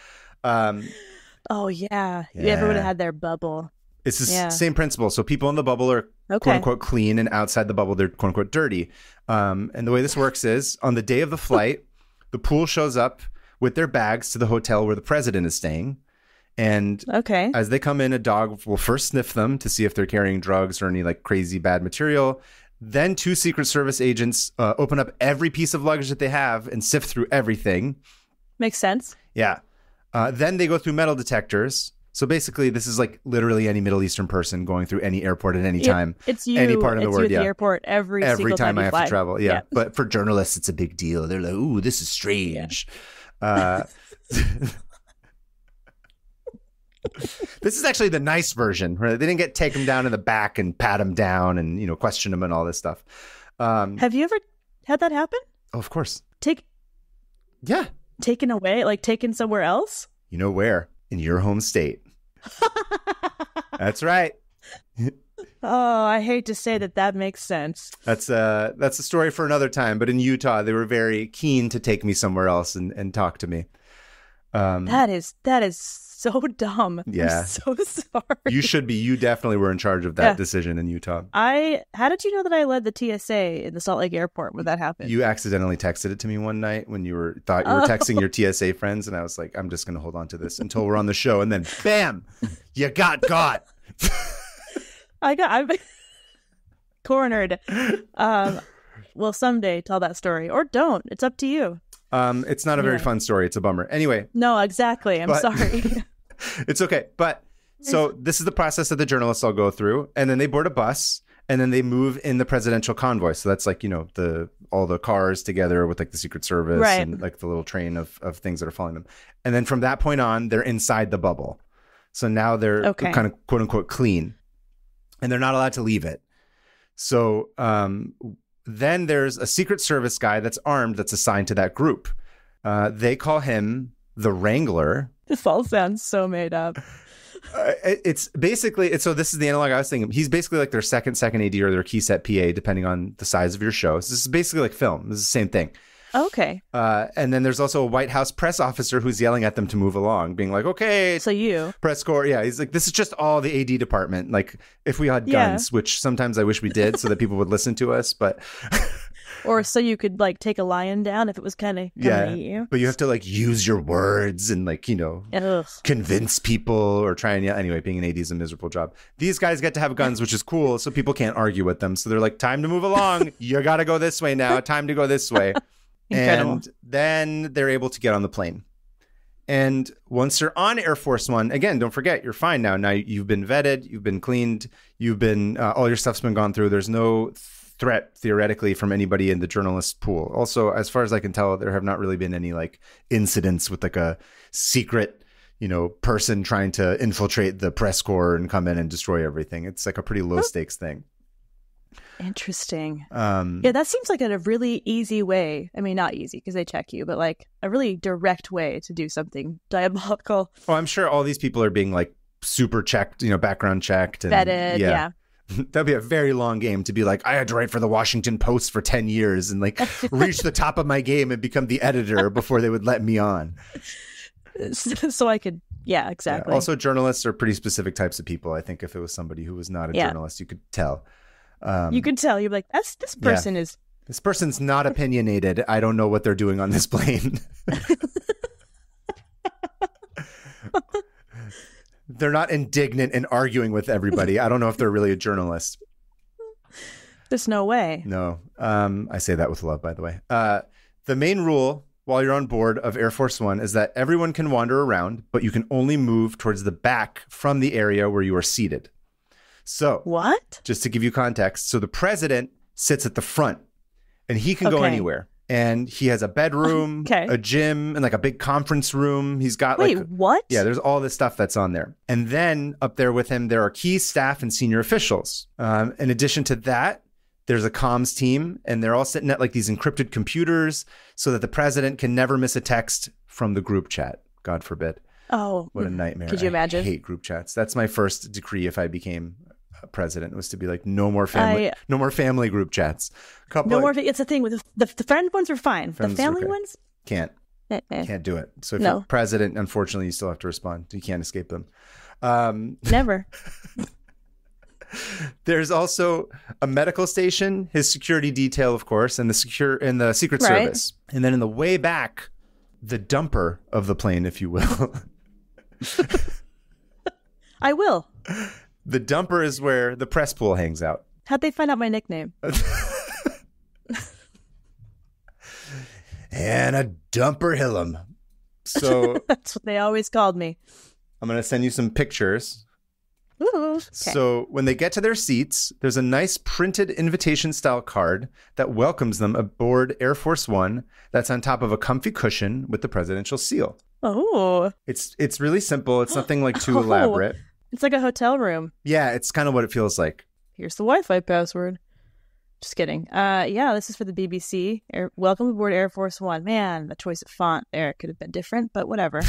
Oh, yeah. Everyone had their bubble. It's the same principle. So people in the bubble are quote unquote clean, and outside the bubble, they're quote unquote dirty. And the way this works is on the day of the flight, the pool shows up with their bags to the hotel where the president is staying. And as they come in, a dog will first sniff them to see if they're carrying drugs or any like crazy bad material. Then 2 Secret Service agents open up every piece of luggage that they have and sift through everything. Makes sense. Yeah. Then they go through metal detectors. So basically, this is like literally any Middle Eastern person going through any airport at any time. It's you. Any part of the world. At the airport every single time I have fly. to travel. Yeah. But for journalists, it's a big deal. They're like, ooh, this is strange. Yeah. This is actually the nice version. Right? They didn't take him down in the back and pat him down and question him and all this stuff. Have you ever had that happen? Oh, of course. Taken away, like taken somewhere else? You know where? In your home state. That's right. Oh, I hate to say that makes sense. That's a story for another time. But in Utah, they were very keen to take me somewhere else and talk to me. That is so dumb. Yeah. I'm so sorry. You should be. You definitely were in charge of that decision in Utah. How did you know that I led the TSA in the Salt Lake airport when that happened? You accidentally texted it to me one night when you thought you were texting your TSA friends, and I was like, I'm just going to hold on to this until we're on the show, and then bam, you got. I'm cornered. Well, someday tell that story or don't. It's up to you. It's not a very fun story. It's a bummer. Anyway. No, exactly. I'm sorry. It's okay. But so this is the process that the journalists all go through, and then they board a bus, and then they move in the presidential convoy. So that's like, all the cars together with like the Secret Service and like the little train of things that are following them. And then from that point on, they're inside the bubble. So now they're kind of quote unquote clean. and they're not allowed to leave it. So then there's a Secret Service guy that's armed that's assigned to that group. They call him the Wrangler. This all sounds so made up. It's basically, so this is the analog I was thinking. He's basically like their second AD or their key set PA, depending on the size of your show. So this is basically like film. This is the same thing. Okay. And then there's also a White House press officer who's yelling at them to move along, being like, okay. So you. Press corps. Yeah. He's like, this is just all the AD department. Like if we had guns, which sometimes I wish we did so that people would listen to us, but... Or so you could like take a lion down if it was kind of coming to eat you. But you have to like use your words and like, convince people or try and anyway, being an AD is a miserable job. These guys get to have guns, which is cool. So people can't argue with them. So they're like, time to move along. You got to go this way now. Time to go this way. And then they're able to get on the plane. And once you're on Air Force One, again, don't forget, you're fine now. Now you've been vetted, you've been cleaned, you've been, all your stuff's been gone through. There's no threat theoretically from anybody in the journalist pool. Also, as far as I can tell, there have not really been any like incidents with like a secret, person trying to infiltrate the press corps and come in and destroy everything. It's like a pretty low stakes thing. Interesting. Yeah, that seems like a really easy way. I mean, not easy because they check you, but like a really direct way to do something diabolical. Oh, I'm sure all these people are being like super checked, background checked. And, vetted, yeah. That'd be a very long game to be like, I had to write for the Washington Post for 10 years and like reach the top of my game and become the editor before they would let me on. So I could, yeah, exactly. Yeah. Also, journalists are pretty specific types of people. I think if it was somebody who was not a journalist, you could tell. You could tell. You're like, this person is... This person's not opinionated. I don't know what they're doing on this plane. They're not indignant and arguing with everybody. I don't know if they're really a journalist. There's no way. No. I say that with love, by the way. The main rule while you're on board of Air Force One is that everyone can wander around, but you can only move towards the back from the area where you are seated. So, what? Just to give you context, so the president sits at the front and he can go anywhere. And he has a bedroom, a gym, and like a big conference room. He's got what? Yeah, there's all this stuff that's on there. And then up there with him, there are key staff and senior officials. In addition to that, there's a comms team, and they're all sitting at like these encrypted computers so that the president can never miss a text from the group chat. God forbid. Oh, what a nightmare. Could you imagine? I hate group chats. That's my first decree if I became president, was to be like, no more family group chats. It's the thing with the friend ones are fine. Friends, the family ones can't do it. So if you're president, unfortunately, you still have to respond. You can't escape them. Never. There's also a medical station, his security detail, of course, and the Secret Service, and then in the way back, the dumper of the plane, if you will. I will. The dumper is where the press pool hangs out. How'd they find out my nickname? And a dumper Hillam. So that's what they always called me. I'm going to send you some pictures. Ooh, okay. So when they get to their seats, there's a nice printed invitation style card that welcomes them aboard Air Force One that's on top of a comfy cushion with the presidential seal. Oh. It's really simple. It's nothing like too elaborate. It's like a hotel room. Yeah, it's kind of what it feels like. Here's the Wi-Fi password. Just kidding. This is for the BBC. Welcome aboard Air Force One. Man, the choice of font there could have been different, but whatever.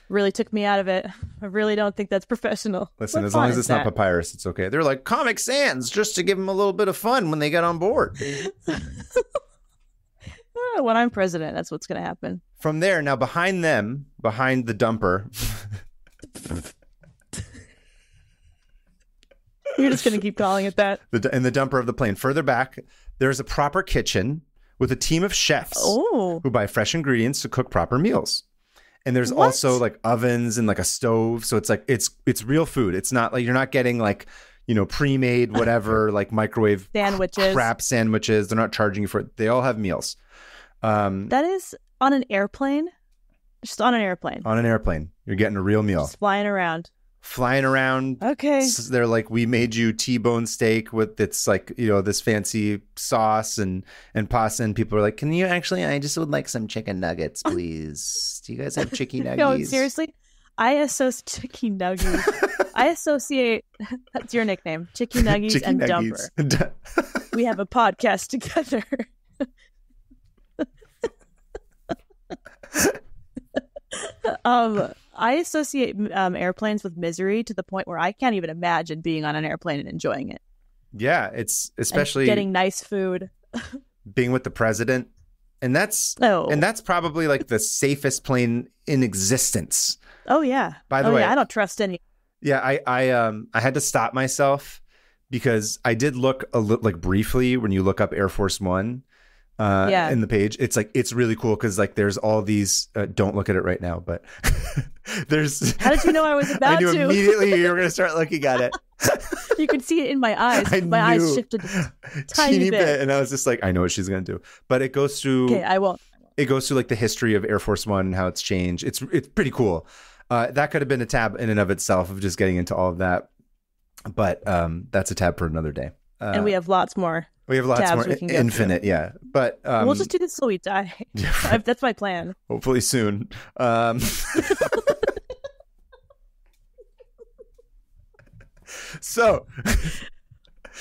Really took me out of it. I really don't think that's professional. Listen, as long as it's not papyrus, it's okay. They're like Comic Sans just to give them a little bit of fun when they get on board. When I'm president, that's what's going to happen. From there, now behind the dumper... You're just going to keep calling it that. In the dumper of the plane. Further back, there's a proper kitchen with a team of chefs who buy fresh ingredients to cook proper meals. And there's also like ovens and like a stove. So it's like, it's real food. It's not like, you're not getting like, pre-made, whatever, like microwave crap sandwiches. They're not charging you for it. They all have meals. That is on an airplane? Just on an airplane. On an airplane. You're getting a real meal. Just flying around. Okay. They're like, we made you T-bone steak with it's like, this fancy sauce and pasta. And people are like, I just would like some chicken nuggets, please. Do you guys have chicken nuggets? No, seriously? I associate Chicky Nuggies. I associate, that's your nickname, Chicky Nuggies Chicky and Nuggies. Dumper. We have a podcast together. I associate airplanes with misery to the point where I can't even imagine being on an airplane and enjoying it. Yeah, it's especially and getting nice food, being with the president, and that's probably like the safest plane in existence. Oh yeah. By the way, I don't trust any. Yeah, I had to stop myself because I did look like briefly when you look up Air Force One. In the page, it's really cool because like there's all these. Don't look at it right now, but there's. How did you know I was about to? I knew immediately you were going to start looking at it. You could see it in my eyes. My eyes shifted a tiny bit, and I was just like, I know what she's going to do. But it goes through. Okay, I won't. It goes through like the history of Air Force One and how it's changed. It's pretty cool. That could have been a tab in and of itself of just getting into all of that, but that's a tab for another day. And we have lots more. We have lots more, infinite, yeah. But we'll just do this till we die. Yeah. That's my plan. Hopefully soon. So,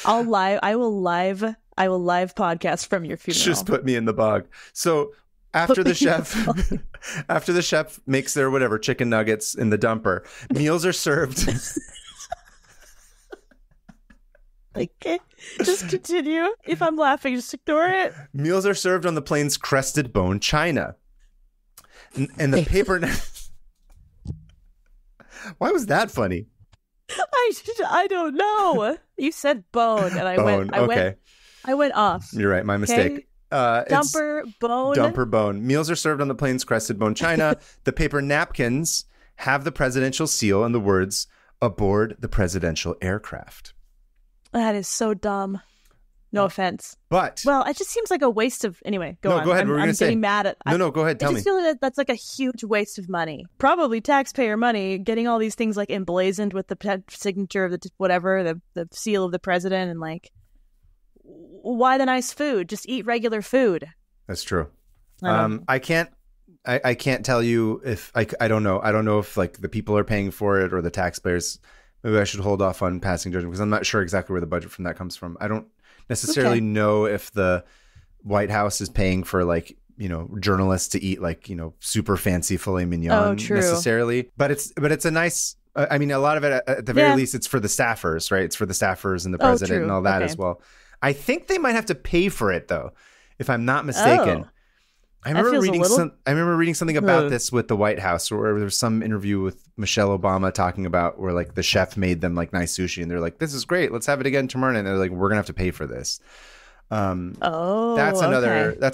I will live podcast from your funeral. Just put me in the bog. So after the chef makes their whatever chicken nuggets in the dumper, meals are served. Okay, just continue. If I'm laughing, just ignore it. Meals are served on the plane's crested bone china. And the paper... Why was that funny? I don't know. You said bone, and I went off. You're right, my mistake. Dumper bone. Meals are served on the plane's crested bone china. The paper napkins have the presidential seal and the words, "Aboard the presidential aircraft." That is so dumb. No offense. But it just seems like a waste of... Anyway, go on. Go ahead. I'm getting mad at... No, go ahead. Tell me. I just feel like that's like a huge waste of money. Probably taxpayer money, getting all these things like emblazoned with the signature of the seal of the president, and like, why the nice food? Just eat regular food. That's true. I can't tell you if... I don't know. I don't know if like the people are paying for it or the taxpayers... Maybe I should hold off on passing judgment because I'm not sure exactly where the budget from that comes from. I don't necessarily know if the White House is paying for like, journalists to eat like, super fancy filet mignon necessarily. But it's a nice, a lot of it at the very least, it's for the staffers, right? It's for the staffers and the president and all that as well. I think they might have to pay for it though, if I'm not mistaken. I remember reading something about this with the White House, or there was some interview with Michelle Obama talking about where like the chef made them like nice sushi, and they're like, "This is great, let's have it again tomorrow." And they're like, "We're gonna have to pay for this." That's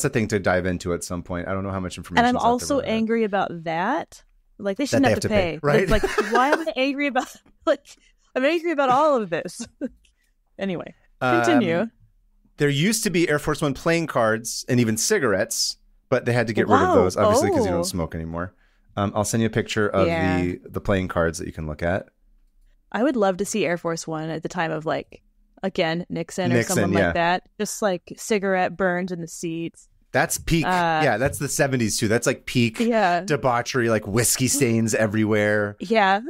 a thing to dive into at some point. I don't know how much information. And I'm also angry about that. Like they shouldn't have to pay, right? Like why am I angry about? Like I'm angry about all of this. Anyway, continue. There used to be Air Force One playing cards and even cigarettes. But they had to get rid of those, obviously, because you don't smoke anymore. I'll send you a picture of the playing cards that you can look at. I would love to see Air Force One at the time of, like, again, Nixon or someone like that. Just, like, cigarette burns in the seats. That's peak. That's the 70s, too. That's, like, peak debauchery, like, whiskey stains everywhere. Yeah.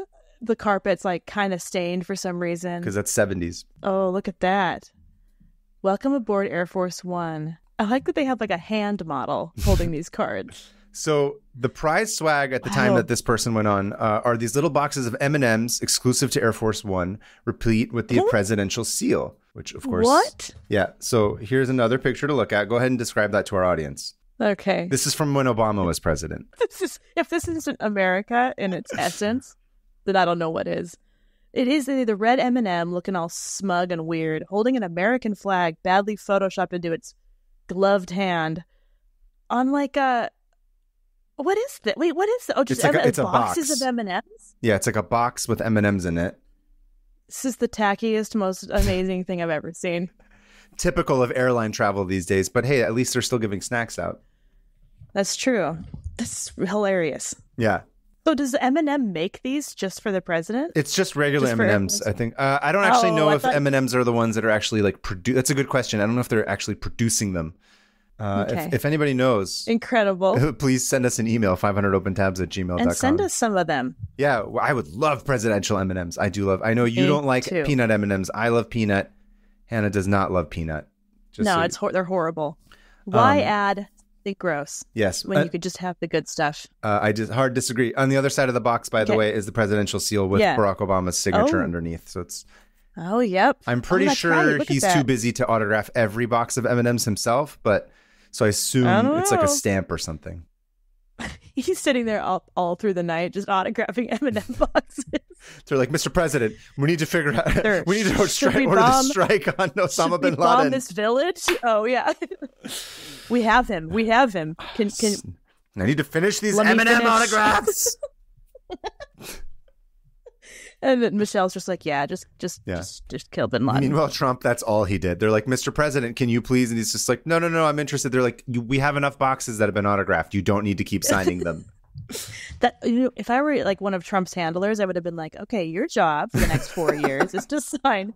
The carpet's, like, kind of stained for some reason. Because that's 70s. Oh, look at that. Welcome aboard Air Force One. I like that they have like a hand model holding these cards. So the prize swag at the time that this person went on are these little boxes of M&Ms exclusive to Air Force One, replete with the presidential seal, which of course... What? Yeah. So here's another picture to look at. Go ahead and describe that to our audience. Okay. This is from when Obama was president. If this isn't America in its essence, then I don't know what is. It is the red M&M looking all smug and weird, holding an American flag badly photoshopped into its gloved hand on like a what is that? Wait, what is that? Oh, just it's a boxes box of M&Ms? Yeah, it's like a box with M&Ms in it. This is the tackiest, most amazing thing I've ever seen. Typical of airline travel these days, but hey, at least they're still giving snacks out. That's true. That's hilarious. Yeah. So does M&M make these just for the president? It's just regular M&Ms, I think. I don't actually know if M&Ms are the ones that are actually like that's a good question. I don't know if they're actually producing them. If anybody knows, incredible, please send us an email, 500opentabs@gmail.com. And send us some of them. Yeah, I would love presidential M&Ms. I know you don't like peanut M&Ms. I love peanut. Hannah does not love peanut. They're horrible. Why add the gross? Yes. When you could just have the good stuff. I just hard disagree. On the other side of the box, by the way, is the presidential seal with Barack Obama's signature underneath. So it's... Oh, yep. I'm pretty sure he's too busy to autograph every box of M&Ms himself, but so I assume it's like a stamp or something. He's sitting there all through the night just autographing M&M boxes. They're like, Mr. President, we need to figure out, we need to order the strike on Osama bin Laden. Bomb this village? Oh, yeah. We have him. Can I need to finish these M&M autographs. And then Michelle's just like, just kill bin Laden. Meanwhile, Trump, that's all he did. They're like, Mr. President, can you please? And he's just like, no, I'm interested. They're like, we have enough boxes that have been autographed. You don't need to keep signing them. If I were like one of Trump's handlers, I would have been like, okay, your job for the next 4 years is to sign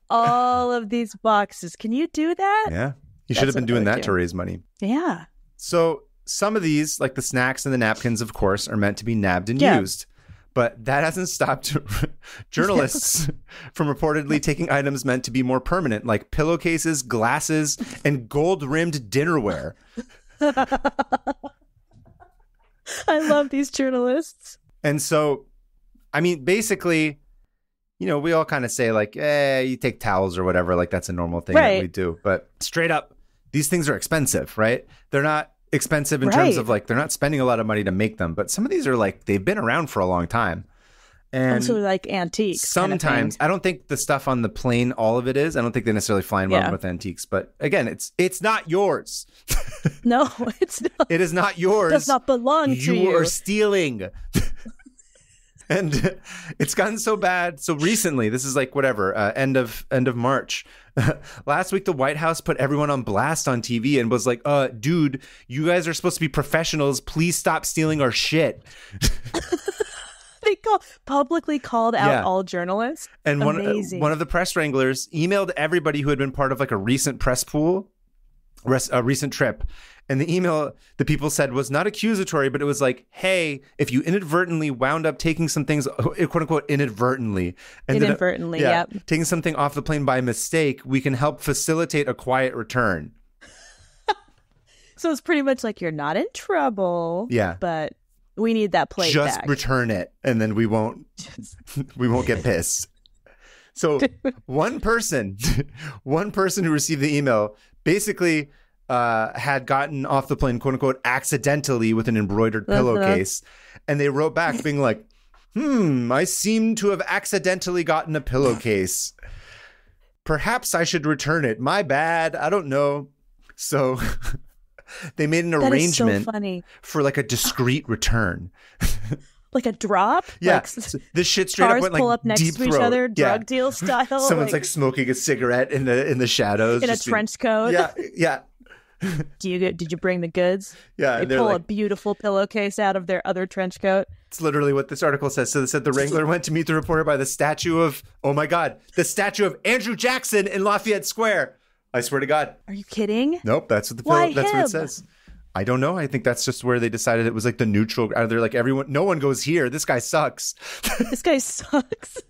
all of these boxes. Can you do that? Yeah. You should have been doing that to raise money. Yeah. So some of these, like the snacks and the napkins, of course, are meant to be nabbed and used. But that hasn't stopped journalists from reportedly taking items meant to be more permanent, like pillowcases, glasses, and gold-rimmed dinnerware. I love these journalists. And so, I mean, basically, we all kind of say like, you take towels or whatever, like that's a normal thing that we do. But straight up, these things are expensive, right? They're not expensive in terms of like they're not spending a lot of money to make them, but some of these are like they've been around for a long time, and also like antiques. Sometimes kind of I don't think the stuff on the plane, all of it is. I don't think they necessarily fly in well with antiques, but again, it's not yours. No, it's not. It is not yours. It does not belong to you. You are stealing. And it's gotten so bad. So recently, this is like whatever, end of March. Last week, the White House put everyone on blast on TV and was like, dude, you guys are supposed to be professionals. Please stop stealing our shit. They publicly called out all journalists. And one of the press wranglers emailed everybody who had been part of like a recent press pool, a recent trip. And the email the people said was not accusatory, but it was like, hey, if you inadvertently wound up taking some things, quote unquote, inadvertently, taking something off the plane by mistake, we can help facilitate a quiet return. So it's pretty much like you're not in trouble. Yeah. But we need that plate just back. Return it, and then we won't get pissed. So one person who received the email basically had gotten off the plane, quote unquote, accidentally with an embroidered pillowcase. And they wrote back being like, I seem to have accidentally gotten a pillowcase. Perhaps I should return it. My bad. I don't know. So they made an arrangement for like a discreet return. Like a drop? Yeah. Like, this shit straight up went like pull up next deep to each throat. other, drug deal style. Someone's like smoking a cigarette in the shadows. In a trench coat. Yeah. Did you bring the goods? Yeah. They pull a beautiful pillowcase out of their other trench coat. It's literally what this article says. So they said the Wrangler went to meet the reporter by the statue of, oh my God, the statue of Andrew Jackson in Lafayette Square. I swear to God. Are you kidding? Nope. That's what what it says. I don't know. I think that's just where they decided it was like the neutral. They're like, no one goes here. This guy sucks. This guy sucks.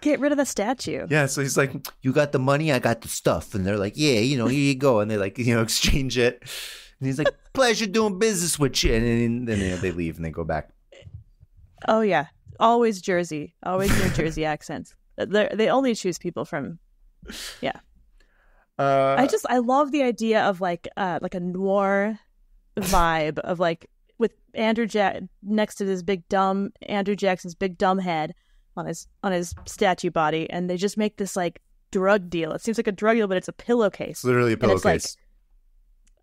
Get rid of the statue. Yeah. So he's like, you got the money, I got the stuff. And they're like, yeah, here you go. And they like, exchange it. And he's like, pleasure doing business with you. And then they leave and they go back. Oh, yeah. Always Jersey. Always New Jersey accents. They only choose people from, yeah. I love the idea of like a noir vibe of like with next to this big dumb Andrew Jackson's big dumb head on his statue body, and they just make this like drug deal. It seems like a drug deal, but it's a pillowcase. It's literally a pillowcase.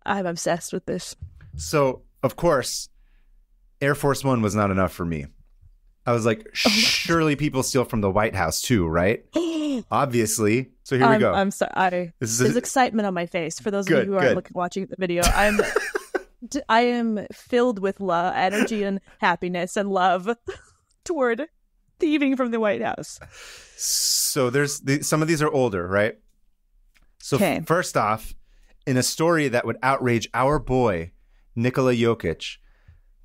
Like, I'm obsessed with this. So of course, Air Force One was not enough for me. I was like, surely people steal from the White House too, right? Obviously. So here we go. I'm sorry. There's excitement on my face. For those of you who aren't watching the video, I am filled with love, energy, and happiness and love toward thieving from the White House. So some of these are older, right? So first off, in a story that would outrage our boy, Nikola Jokic,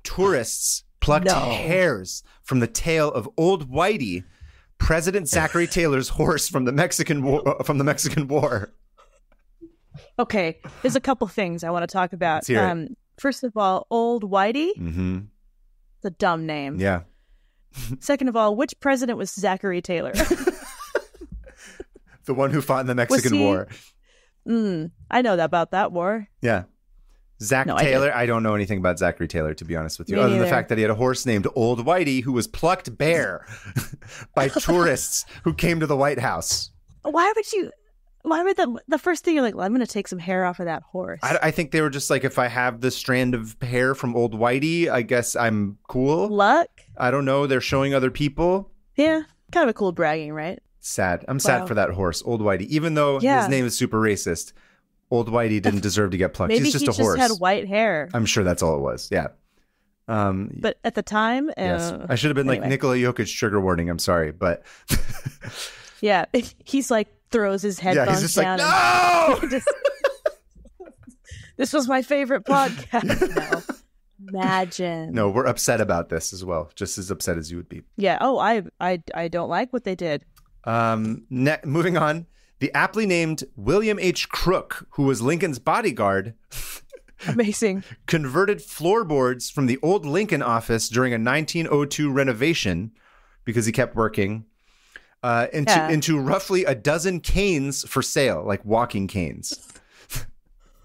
tourists plucked hairs from the tail of Old Whitey, President Zachary Taylor's horse from the Mexican War. Okay, there's a couple things I want to talk about. First of all, Old Whitey. Mm-hmm. It's a dumb name. Yeah. Second of all, which president was Zachary Taylor? The one who fought in the Mexican War. I know about that war. Yeah. Taylor, I don't know anything about Zachary Taylor, to be honest with you, other than the fact that he had a horse named Old Whitey who was plucked bare by tourists who came to the White House. Why would the first thing you're like, well, I'm going to take some hair off of that horse? I think they were just like, if I have the strand of hair from Old Whitey, I guess I'm cool. Luck? I don't know. They're showing other people. Yeah. Kind of a cool bragging, right? Sad. I'm sad for that horse, Old Whitey. Even though his name is super racist, Old Whitey didn't deserve to get plucked. Maybe He's just a horse. Maybe he just had white hair. I'm sure that's all it was. Yeah. But at the time... yes. I should have been like Nikola Jokic, trigger warning. I'm sorry, but... yeah. He's like, throws his headphones down. Like, no! This was my favorite podcast. No. Imagine. No, we're upset about this as well. Just as upset as you would be. Yeah. Oh, I don't like what they did. Moving on. The aptly named William H. Crook, who was Lincoln's bodyguard, amazing, converted floorboards from the old Lincoln office during a 1902 renovation, because he kept working, into roughly a dozen canes for sale, like walking canes.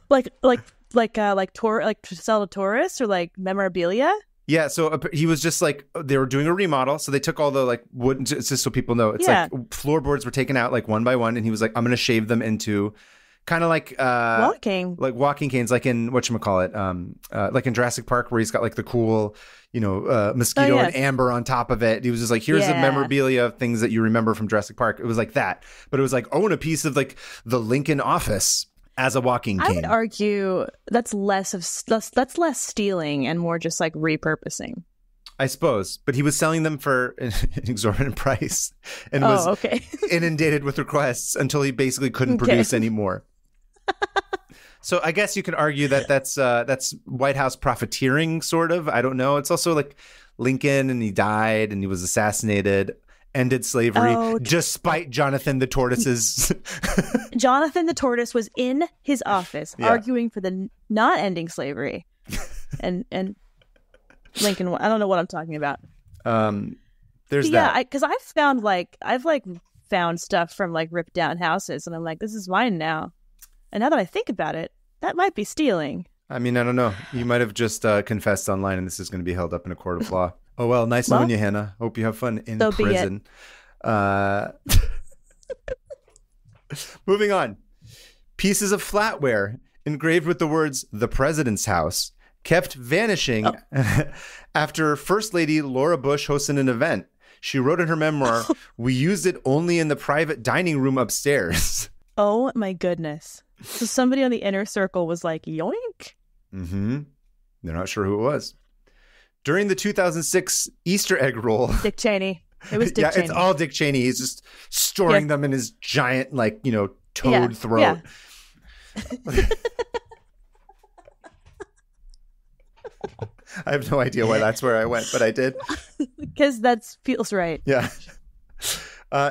like to sell to tourists, or like memorabilia. Yeah, so he was just like, they were doing a remodel, so they took all the like wood, just so people know, it's like floorboards were taken out like one by one, and he was like, I'm going to shave them into kind of like walking canes, like in whatchamacallit, like in Jurassic Park, where he's got like the cool, mosquito and amber on top of it. He was just like, here's the memorabilia of things that you remember from Jurassic Park. It was like that, but it was like, own a piece of like the Lincoln office as a walking cane. I would argue that's less stealing and more just like repurposing, I suppose. But he was selling them for an exorbitant price and was inundated with requests until he basically couldn't produce anymore. So I guess you could argue that that's White House profiteering, sort of. I don't know. It's also like Lincoln, and he died and he was assassinated. Ended slavery despite Jonathan the Tortoise's. Jonathan the Tortoise was in his office arguing for the not ending slavery, and Lincoln. I don't know what I'm talking about. There's that. Because I've found stuff from like ripped down houses, and I'm like, this is mine now. And now that I think about it, that might be stealing. I mean, I don't know. You might have just confessed online, and this is going to be held up in a court of law. Oh, well, nice knowing you, Hannah. Hope you have fun in prison. Moving on. Pieces of flatware engraved with the words, "The President's House," kept vanishing after First Lady Laura Bush hosted an event. She wrote in her memoir, "We used it only in the private dining room upstairs." Oh, my goodness. So somebody on the inner circle was like, yoink? Mm-hmm. They're not sure who it was. During the 2006 Easter egg roll. Dick Cheney. It was Dick Cheney. It's all Dick Cheney. He's just storing them in his giant, toad throat. Yeah. I have no idea why that's where I went, but I did. Because that feels right. Yeah.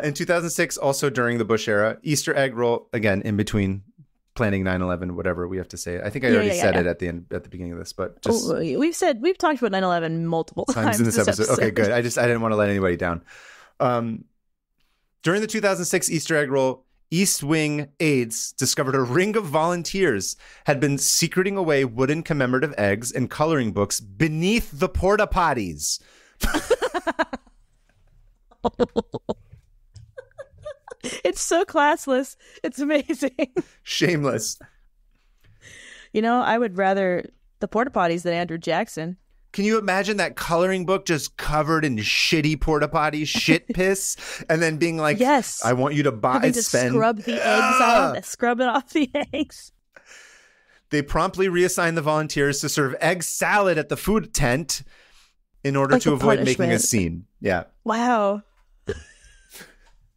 In 2006, also during the Bush era, Easter egg roll, again, in between planning 9/11, whatever we have to say. I think I already said it at the beginning of this, but just we've talked about 9/11 multiple times in this episode. Okay, good. I didn't want to let anybody down. During the 2006 Easter egg roll, East Wing aides discovered a ring of volunteers had been secreting away wooden commemorative eggs and coloring books beneath the porta potties. It's so classless. It's amazing. Shameless. I would rather the porta potties than Andrew Jackson. Can you imagine that coloring book just covered in shitty porta potties, shit piss, and then being like, yes, I want you to scrub the eggs off, scrub it off the eggs. They promptly reassigned the volunteers to serve egg salad at the food tent in order to avoid making a scene. Yeah. Wow.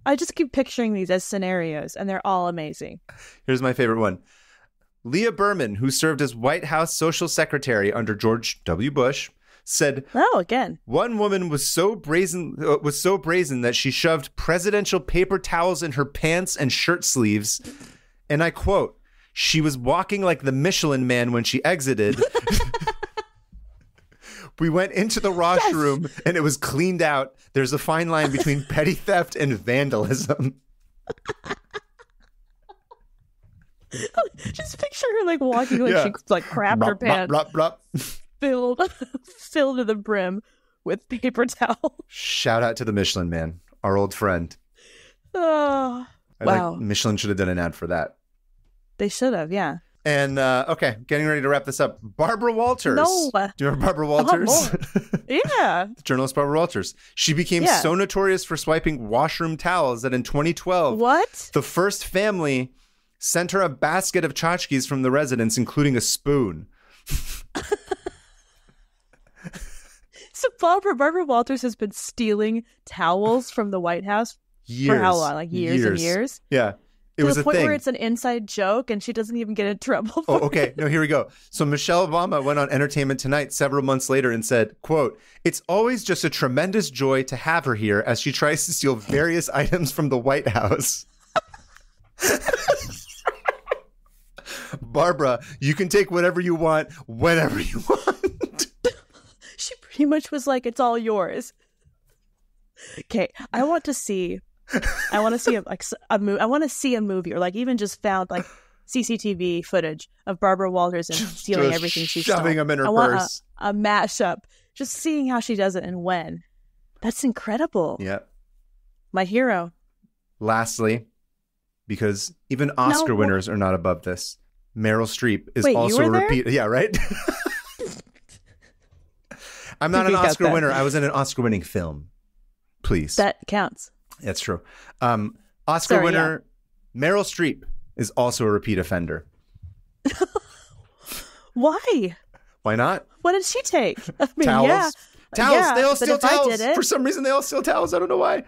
I just keep picturing these as scenarios, and they're all amazing. Here's my favorite one. Leah Berman, who served as White House social secretary under George W. Bush, said, again. One woman was so brazen that she shoved presidential paper towels in her pants and shirt sleeves. And I quote, she was walking like the Michelin Man when she exited. We went into the washroom and it was cleaned out. There's a fine line between petty theft and vandalism. Just picture her like walking like she like crapped her pants. Filled to the brim with paper towel. Shout out to the Michelin Man, our old friend. Oh, wow. Like Michelin should have done an ad for that. They should have, yeah. And, okay, getting ready to wrap this up. Barbara Walters. No. Do you remember Barbara Walters? Yeah. Journalist Barbara Walters. She became so notorious for swiping washroom towels that in 2012, the first family sent her a basket of tchotchkes from the residence, including a spoon. So Barbara Walters has been stealing towels from the White House for how long? Like years and years? Yeah. It was a thing. To the point where it's an inside joke and she doesn't even get in trouble for okay. No, here we go. So Michelle Obama went on Entertainment Tonight several months later and said, quote, it's always just a tremendous joy to have her here as she tries to steal various items from the White House. Barbara, you can take whatever you want, whenever you want. She pretty much was like, it's all yours. Okay, I want to see a movie. I want to see a movie, or like even just found like CCTV footage of Barbara Walters and stealing everything she stole. Shoving them in her purse. A mashup, just seeing how she does it and when. That's incredible. Yeah. My hero. Lastly, because even Oscar winners are not above this, Meryl Streep is also a repeat. Yeah, right. I'm not an Oscar winner. I was in an Oscar-winning film. Please. That counts. That's true. Oscar winner Meryl Streep is also a repeat offender. Why? Why not? What did she take? I mean, towels. Towels. Yeah, they all steal towels. For some reason, they all steal towels. I don't know why.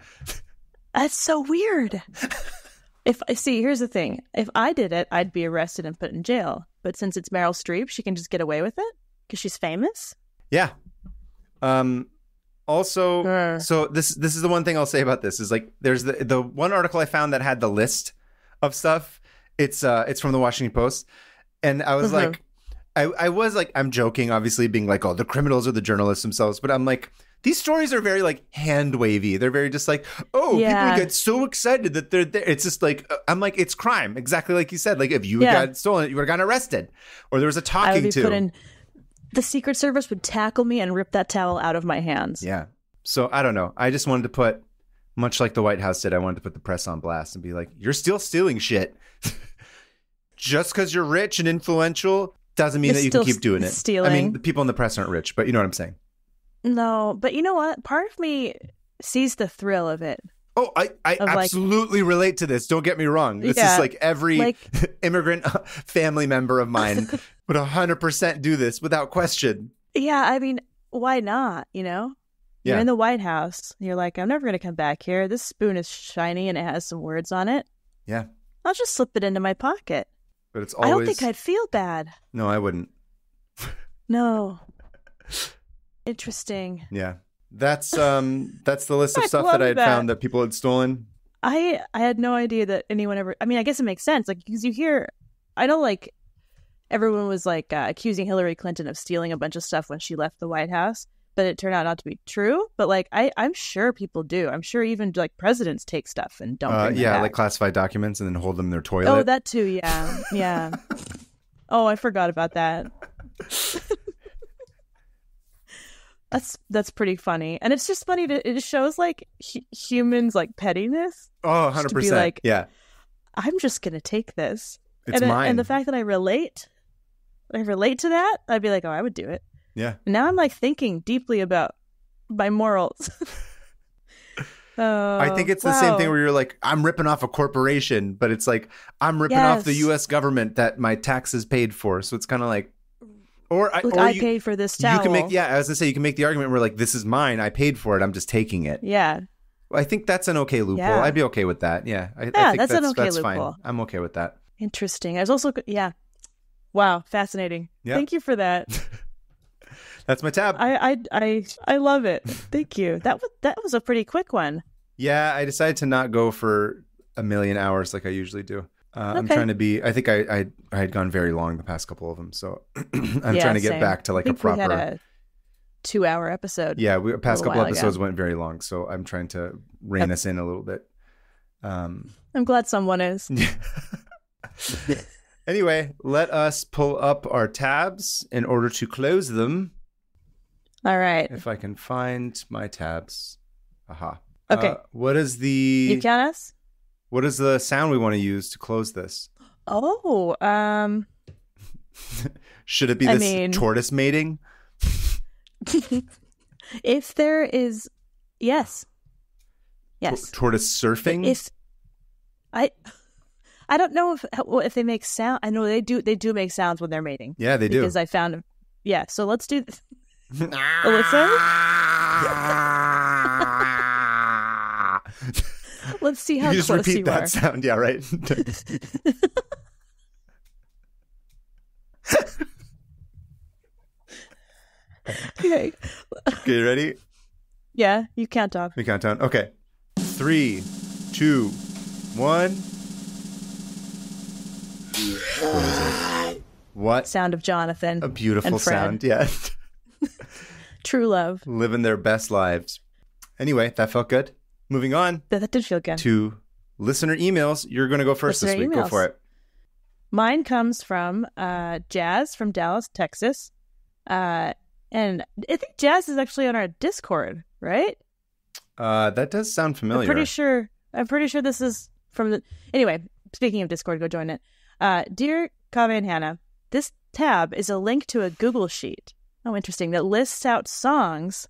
That's so weird. Here's the thing. If I did it, I'd be arrested and put in jail. But since it's Meryl Streep, she can just get away with it because she's famous. Yeah. Also, so this is the one thing I'll say about this is like there's the one article I found that had the list of stuff. It's from the Washington Post, and I was like, I was like, I'm joking, obviously, being like, oh, the criminals are the journalists themselves, but I'm like, these stories are very like hand wavy. They're very just like, oh, people get so excited that they're there. It's just like, I'm like, it's crime, exactly like you said. Like if you got stolen, you would have gotten arrested, or there was a talking to. The Secret Service would tackle me and rip that towel out of my hands. Yeah. So I don't know. I just wanted to put, much like the White House did, I wanted to put the press on blast and be like, you're still stealing shit. Just because you're rich and influential doesn't mean that you can keep doing it. Stealing. I mean, the people in the press aren't rich, but you know what I'm saying. No, but you know what? Part of me sees the thrill of it. Oh, I absolutely relate to this. Don't get me wrong. This is like every immigrant family member of mine would 100% do this without question. Yeah, I mean, why not? You know? You're in the White House. You're like, I'm never going to come back here. This spoon is shiny and it has some words on it. Yeah. I'll just slip it into my pocket. But it's always... I don't think I'd feel bad. No, I wouldn't. No. Interesting. Yeah. That's the list of stuff that I had found that people had stolen. I had no idea that anyone ever... I mean, I guess it makes sense. Like, because you hear... I know, like, everyone was, like, accusing Hillary Clinton of stealing a bunch of stuff when she left the White House, but it turned out not to be true. But, like, I'm sure people do. I'm sure even, like, presidents take stuff and don't bring them back. Like classified documents and then hold them in their toilet. Oh, that too, yeah. Yeah. Oh, I forgot about that. That's pretty funny, and it's just funny it shows like humans like pettiness. Oh, 100%. Be like, yeah, I'm just gonna take this. It's mine. And the fact that I relate to that, I'd be like, oh, I would do it. Yeah. And now I'm like thinking deeply about my morals. I think it's the same thing where you're like, I'm ripping off a corporation, but it's like I'm ripping off the U.S. government that my taxes paid for. So it's kind of like. I paid for this towel. You can make, I was gonna say, you can make the argument where like, this is mine. I paid for it. I'm just taking it. Yeah. I think that's an okay loophole. Yeah. I'd be okay with that. Yeah. I think that's an okay loophole. Fine. I'm okay with that. Interesting. I was also, wow, fascinating. Yeah. Thank you for that. That's my tab. I love it. Thank you. That was a pretty quick one. Yeah, I decided to not go for a million hours like I usually do. I'm trying to be. I think I had gone very long the past couple of them, so I'm trying to get back to like a proper. We had a 2-hour episode. Yeah, past couple episodes went very long, so I'm trying to rein us in a little bit. I'm glad someone is. Anyway, let us pull up our tabs in order to close them. All right. If I can find my tabs. Aha. Okay. What is the... You count us? What is the sound we want to use to close this? Oh, Should it be this tortoise mating? If there is... Yes. Tortoise surfing? If... I don't know if they make sound. I know they do make sounds when they're mating. Yeah, they do. Because I found... Yeah, so let's do this. Alyssa? Let's see how close you are. Just repeat that sound. Yeah, right. Okay. Okay, ready? Yeah, you count off. We count down. Okay. 3, 2, 1. What is it? What? Sound of Jonathan. A beautiful sound. Yeah. True love. Living their best lives. Anyway, that felt good. Moving on. That did feel good. To listener emails. You're going to go first this week. Emails. Go for it. Mine comes from Jazz from Dallas, Texas. And I think Jazz is actually on our Discord, right? That does sound familiar. I'm pretty sure this is from the... Anyway, speaking of Discord, go join it. Dear Kaveh and Hannah, this tab is a link to a Google Sheet. Oh, interesting. That lists out songs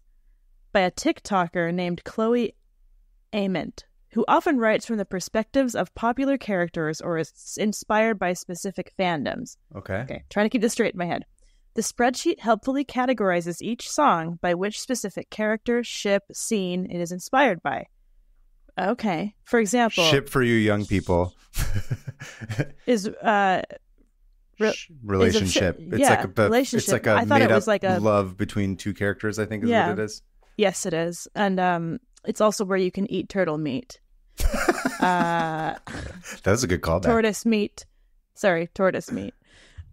by a TikToker named Chloe Ament, who often writes from the perspectives of popular characters or is inspired by specific fandoms. Okay. Trying to keep this straight in my head. The spreadsheet helpfully categorizes each song by which specific character, ship, scene it is inspired by. Okay. For example... Ship for you young people. is... relationship. It's like a made up love between two characters, I think is what it is. Yes, it is. And it's also where you can eat turtle meat. That's a good callback. Tortoise meat.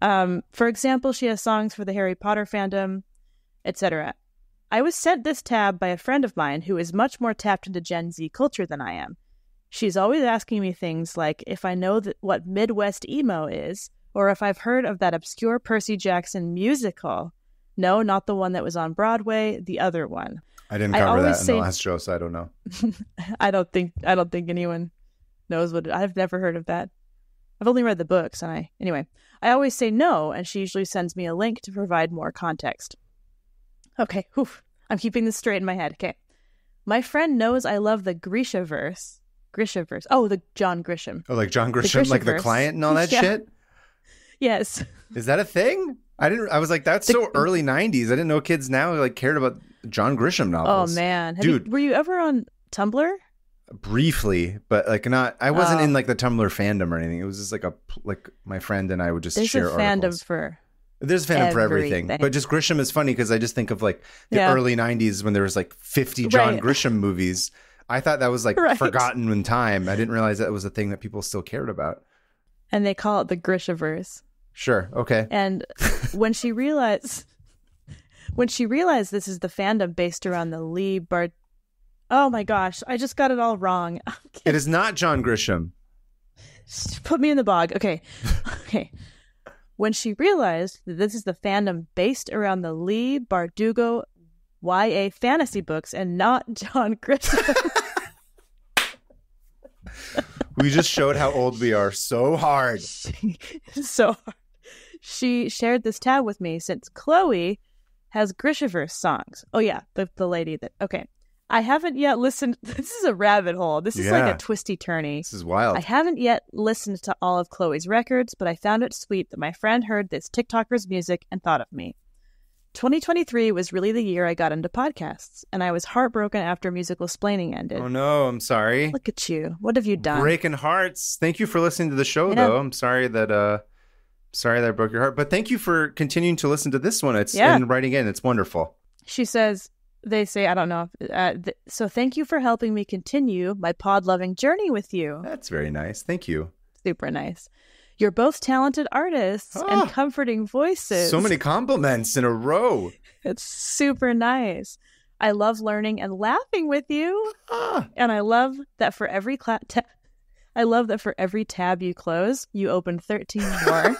For example, she has songs for the Harry Potter fandom, etc. I was sent this tab by a friend of mine who is much more tapped into Gen Z culture than I am. She's always asking me things like if I know what Midwest emo is, or if I've heard of that obscure Percy Jackson musical. No, not the one that was on Broadway, the other one. I didn't cover that in the last show, so I don't know. I don't think anyone knows what I've never heard of that. I've only read the books, and I always say no, and she usually sends me a link to provide more context. Okay, I'm keeping this straight in my head. Okay. My friend knows I love the Grishaverse. Oh, the John Grisham. Oh, like John Grisham, like the client and all that shit? Yes. Is that a thing? I was like, that's so early 90s. I didn't know kids now like cared about John Grisham novels. Oh man. Were you ever on Tumblr? Briefly, but like not, I wasn't in like the Tumblr fandom or anything. It was just like my friend and I would just share articles. There's a fandom for everything. But just Grisham is funny because I just think of like the early 90s when there was like 50 John Grisham movies. I thought that was like forgotten in time. I didn't realize that was a thing that people still cared about. And they call it the Grishaverse. Sure. Okay. And when she realized this is the fandom based around the Lee Bart. Oh my gosh, I just got it all wrong. It is not John Grisham. Put me in the bog. Okay. When she realized that this is the fandom based around the Lee Bardugo YA fantasy books and not John Grisham. We just showed how old we are so hard. So hard. She shared this tab with me since Chloe has Grishaverse songs. Oh yeah, the lady that... Okay. I haven't yet listened... This is a rabbit hole. This is like a twisty-turny. This is wild. I haven't yet listened to all of Chloe's records, but I found it sweet that my friend heard this TikToker's music and thought of me. 2023 was really the year I got into podcasts, and I was heartbroken after Musical Splaining ended. Oh no, I'm sorry. Look at you. What have you done? Breaking hearts. Thank you for listening to the show, though. I'm sorry that I broke your heart, but thank you for continuing to listen to this one. And writing in. It's wonderful. She says, they say, I don't know. So thank you for helping me continue my pod-loving journey with you. That's very nice. Thank you. Super nice. You're both talented artists and comforting voices. So many compliments in a row. It's super nice. I love learning and laughing with you. And I love that for every tab you close, you open 13 more.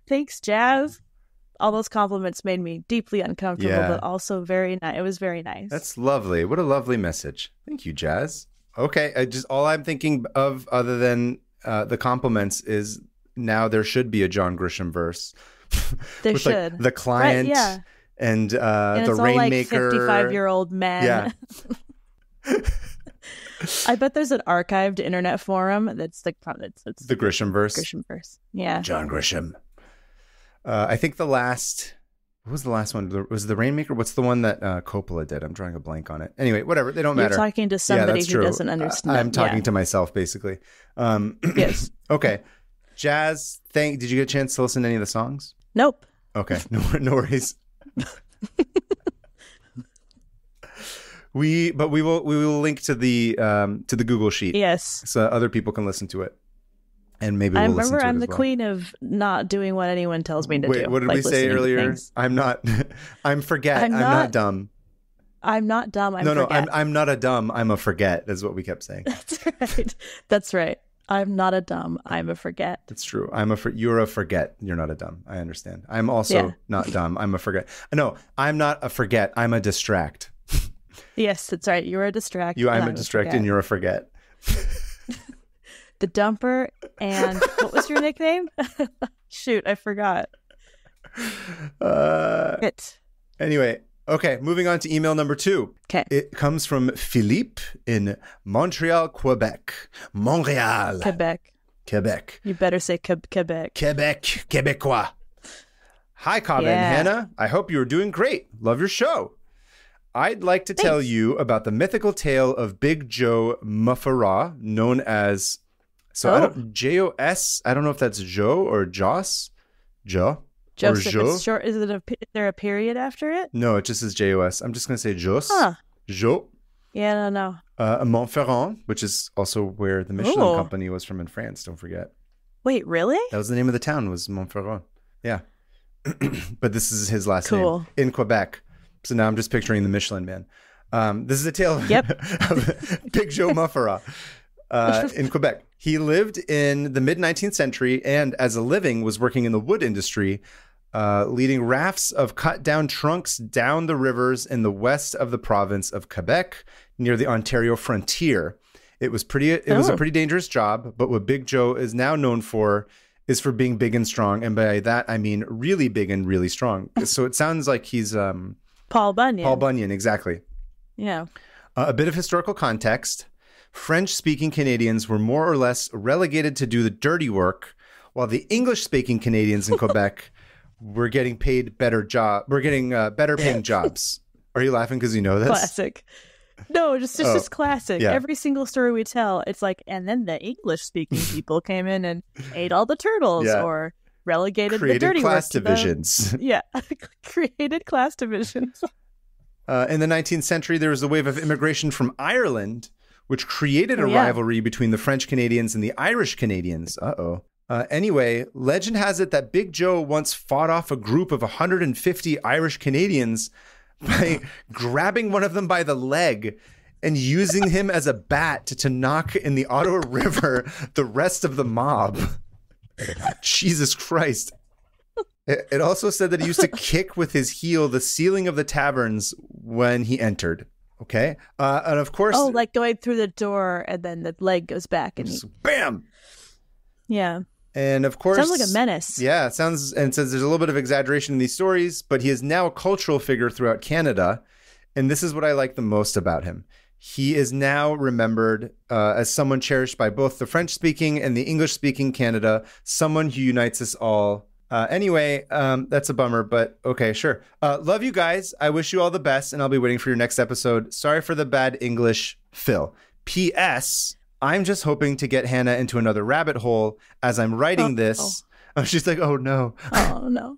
Thanks, Jazz. All those compliments made me deeply uncomfortable, but also very nice. It was very nice. That's lovely. What a lovely message. Thank you, Jazz. Okay, all I'm thinking of, other than the compliments, is now there should be a John Grisham verse. There should. Like, the client, right, and the Rainmaker. It's all like 55-year-old men. Yeah. I bet there's an archived internet forum that's like it's the Grisham verse. Grisham verse. Yeah. John Grisham. I think what was the last one? Was the Rainmaker? What's the one that Coppola did? I'm drawing a blank on it. Anyway, whatever. They don't matter. You're talking to somebody who doesn't understand. I'm talking to myself, basically. Yes. Okay. Jazz, did you get a chance to listen to any of the songs? Nope. Okay. No worries. We will link to the Google Sheet. Yes. So other people can listen to it. And maybe we'll listen to it I'm the as well. queen of not doing what anyone tells me to do. What did we say earlier? I'm not dumb. I'm not dumb. I'm forget. I'm not a dumb. I'm a forget is what we kept saying. That's right. I'm not a dumb. I'm a forget. That's true. You're a forget. You're not a dumb. I understand. I'm also not dumb. I'm a forget. No, I'm not a forget. I'm a distract. Yes, that's right. You're a distract. I'm a distract and you're a forget. The dumper, and what was your nickname? Shoot, I forgot. Anyway, okay, moving on to email number 2. Okay. It comes from Philippe in Montreal, Quebec. Montreal. Quebec. You better say Quebec. Quebecois. Hi, Kava and Hannah. I hope you are doing great. Love your show. I'd like to tell you about the mythical tale of Big Joe Muffera, known as... J-O-S. I don't know if that's Joe or Joss. Joseph. It's short. Is there a period after it? No, it just says J-O-S. I'm just going to say Jos. Jo. Yeah, I don't know. Montferrand, which is also where the Michelin company was from in France. Don't forget. Wait, really? That was the name of the town, was Montferrand. Yeah. But this is his last name. In Quebec. So now I'm just picturing the Michelin Man. This is a tale of Big Joe Muffera in Quebec. He lived in the mid-19th century and, as a living, was working in the wood industry, leading rafts of cut-down trunks down the rivers in the west of the province of Quebec, near the Ontario frontier. It was a pretty dangerous job, but what Big Joe is now known for is for being big and strong, and by that I mean really big and really strong. So it sounds like he's Paul Bunyan. Paul Bunyan, exactly. Yeah. A bit of historical context. French-speaking Canadians were more or less relegated to do the dirty work, while the English-speaking Canadians in Quebec were getting paid better paying jobs. Are you laughing because you know this? Classic. No, it's just classic. Yeah. Every single story we tell, it's like, and then the English-speaking people came in and ate all the turtles, or relegated the dirty class divisions. Created class divisions. In the 19th century, there was a wave of immigration from Ireland, which created a rivalry between the French Canadians and the Irish Canadians. Anyway, legend has it that Big Joe once fought off a group of 150 Irish Canadians by grabbing one of them by the leg and using him as a bat to knock in the Ottawa River the rest of the mob. Jesus Christ. It also said that he used to kick with his heel the ceiling of the taverns when he entered. Okay. And of course. Oh, like going through the door and then the leg goes back and bam. Yeah. And of course. Sounds like a menace. Yeah. It says there's a little bit of exaggeration in these stories, but he is now a cultural figure throughout Canada. And this is what I like the most about him. He is now remembered as someone cherished by both the French-speaking and the English-speaking Canada, someone who unites us all. Anyway, that's a bummer, but okay, sure. Love you guys. I wish you all the best, and I'll be waiting for your next episode. Sorry for the bad English, Phil. P.S. I'm just hoping to get Hannah into another rabbit hole as I'm writing this. Oh, she's like, oh, no. Oh, no.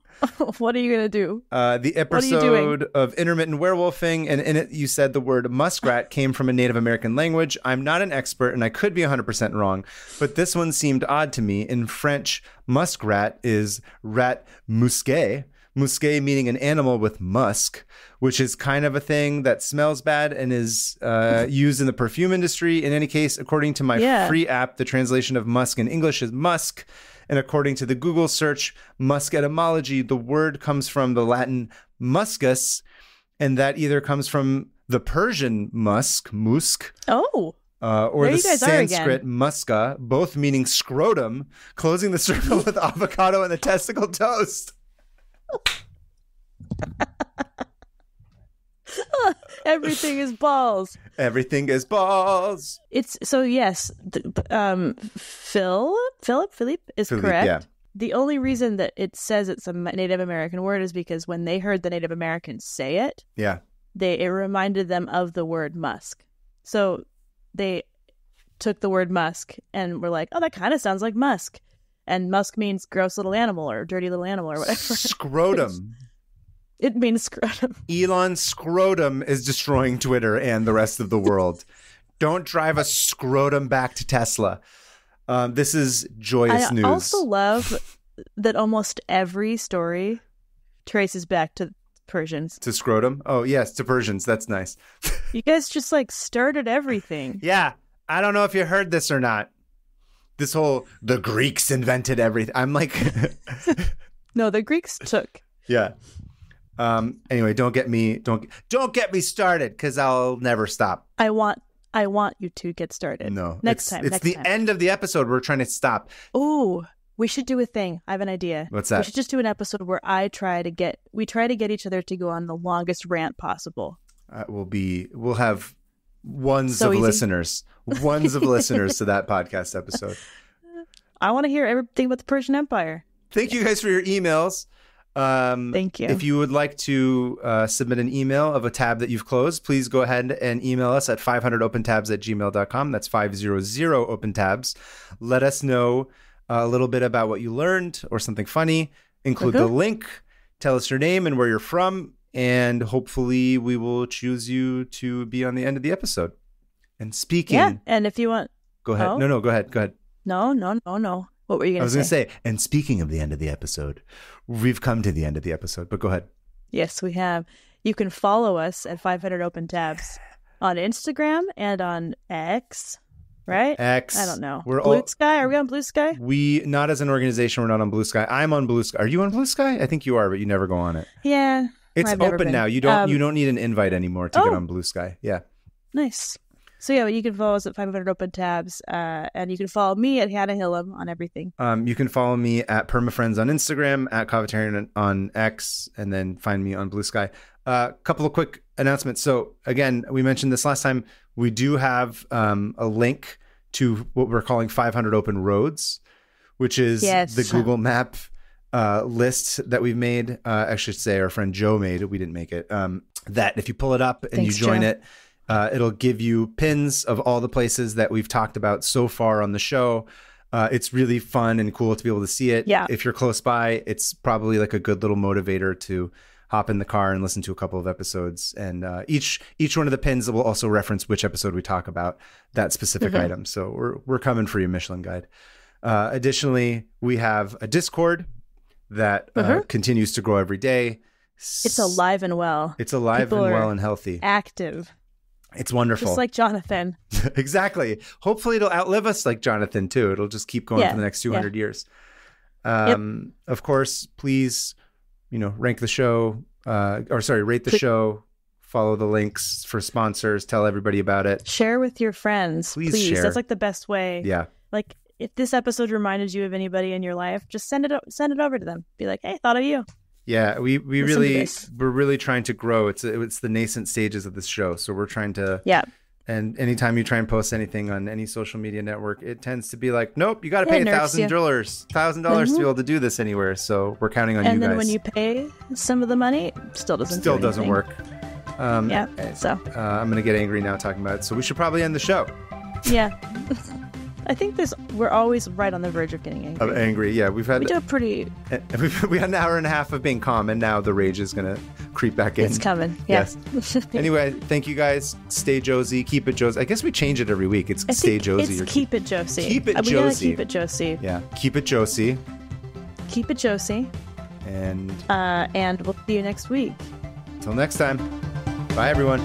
What are you going to do? The episode of Intermittent Werewolfing, and in it you said the word muskrat came from a Native American language. I'm not an expert, and I could be 100% wrong, but this one seemed odd to me. In French, muskrat is rat musqué. Musqué meaning an animal with musk, which is kind of a thing that smells bad and is used in the perfume industry. In any case, according to my free app, the translation of musk in English is musk. And according to the Google search, musk etymology, the word comes from the Latin muscus, and that either comes from the Persian musk, or the Sanskrit muska, both meaning scrotum, closing the circle with avocado and the testicle toast. Everything is balls. Everything is balls. It's so yes. Philip is correct. Yeah. The only reason that it says it's a Native American word is because when they heard the Native Americans say it, it reminded them of the word musk. So they took the word musk and were like, "Oh, that kind of sounds like musk." And musk means gross little animal or dirty little animal or whatever. Scrotum. It means scrotum. Elon's scrotum is destroying Twitter and the rest of the world. Don't drive a scrotum back to Tesla. This is joyous news. I also love that almost every story traces back to Persians. To scrotum? Oh, yes, to Persians. That's nice. You guys just started everything. Yeah. I don't know if you heard this or not. This whole, the Greeks invented everything. I'm like... No, the Greeks took. Yeah. Anyway, don't get me started because I'll never stop. I want you to get started. No, next time. It's the end of the episode. We're trying to stop. Oh, we should do a thing. I have an idea. What's that? We should just do an episode where we try to get each other to go on the longest rant possible. We'll have ones of listeners to that podcast episode. I want to hear everything about the Persian Empire. Thank you guys for your emails. Thank you. If you would like to submit an email of a tab that you've closed, please go ahead and email us at 500opentabs@gmail.com. That's 500opentabs. Let us know a little bit about what you learned or something funny. Include the link. Tell us your name and where you're from. And hopefully we will choose you to be on the end of the episode. And speaking... Yeah, and if you want... Go ahead. Oh? No, go ahead. No. What were you going to say? I was going to say, and speaking of the end of the episode, we've come to the end of the episode, but go ahead. Yes, we have. You can follow us at 500 Open Tabs on Instagram and on X, right? X. I don't know. Blue Sky? Are we on Blue Sky? Not as an organization, we're not on Blue Sky. I'm on Blue Sky. Are you on Blue Sky? I think you are, but you never go on it. Yeah. It's open now. You don't need an invite anymore to get on Blue Sky. Yeah. Nice. So yeah, you can follow us at 500 Open Tabs, and you can follow me at Hannah Hillam on everything. You can follow me at PermaFriends on Instagram, at Covetarian on X, and then find me on Blue Sky. A couple of quick announcements. So again, we mentioned this last time. We do have a link to what we're calling 500 Open Roads, which is the Google Map list that we've made. I should say our friend Joe made it. We didn't make it. That if you pull it up and you join it, it'll give you pins of all the places that we've talked about so far on the show. It's really fun and cool to be able to see it. Yeah. If you're close by, it's probably like a good little motivator to hop in the car and listen to a couple of episodes. And each one of the pins will also reference which episode we talk about that specific item. So we're coming for you, Michelin Guide. Additionally, we have a Discord that continues to grow every day. It's alive and well. It's alive and well and healthy. Active. It's wonderful. Just like Jonathan. Exactly. Hopefully it'll outlive us like Jonathan too. It'll just keep going for the next 200 years. Of course, please, rank the show, rate the show, follow the links for sponsors, tell everybody about it. Share with your friends. Please. Share. That's like the best way. Yeah. Like if this episode reminded you of anybody in your life, just send it over to them. Be like, hey, thought of you. Yeah, we're really trying to grow. It's the nascent stages of this show, so we're trying to And anytime you try and post anything on any social media network, it tends to be like, nope, you got to pay $1,000 to be able to do this anywhere. So we're counting on you guys. And then when you pay some of the money, it still doesn't work. I'm going to get angry now talking about it. So we should probably end the show. Yeah. I think we're always right on the verge of getting angry. Yeah, we had an hour and a half of being calm, and now the rage is gonna creep back in. It's coming. Yeah. Yes. Anyway, thank you guys. Stay Josie. Keep it Josie. I guess we change it every week. It's Stay Josie. It's Keep It Josie. Keep it Josie. We gotta keep it Josie. Yeah. Keep it Josie. Keep it Josie. And we'll see you next week. Till next time. Bye, everyone.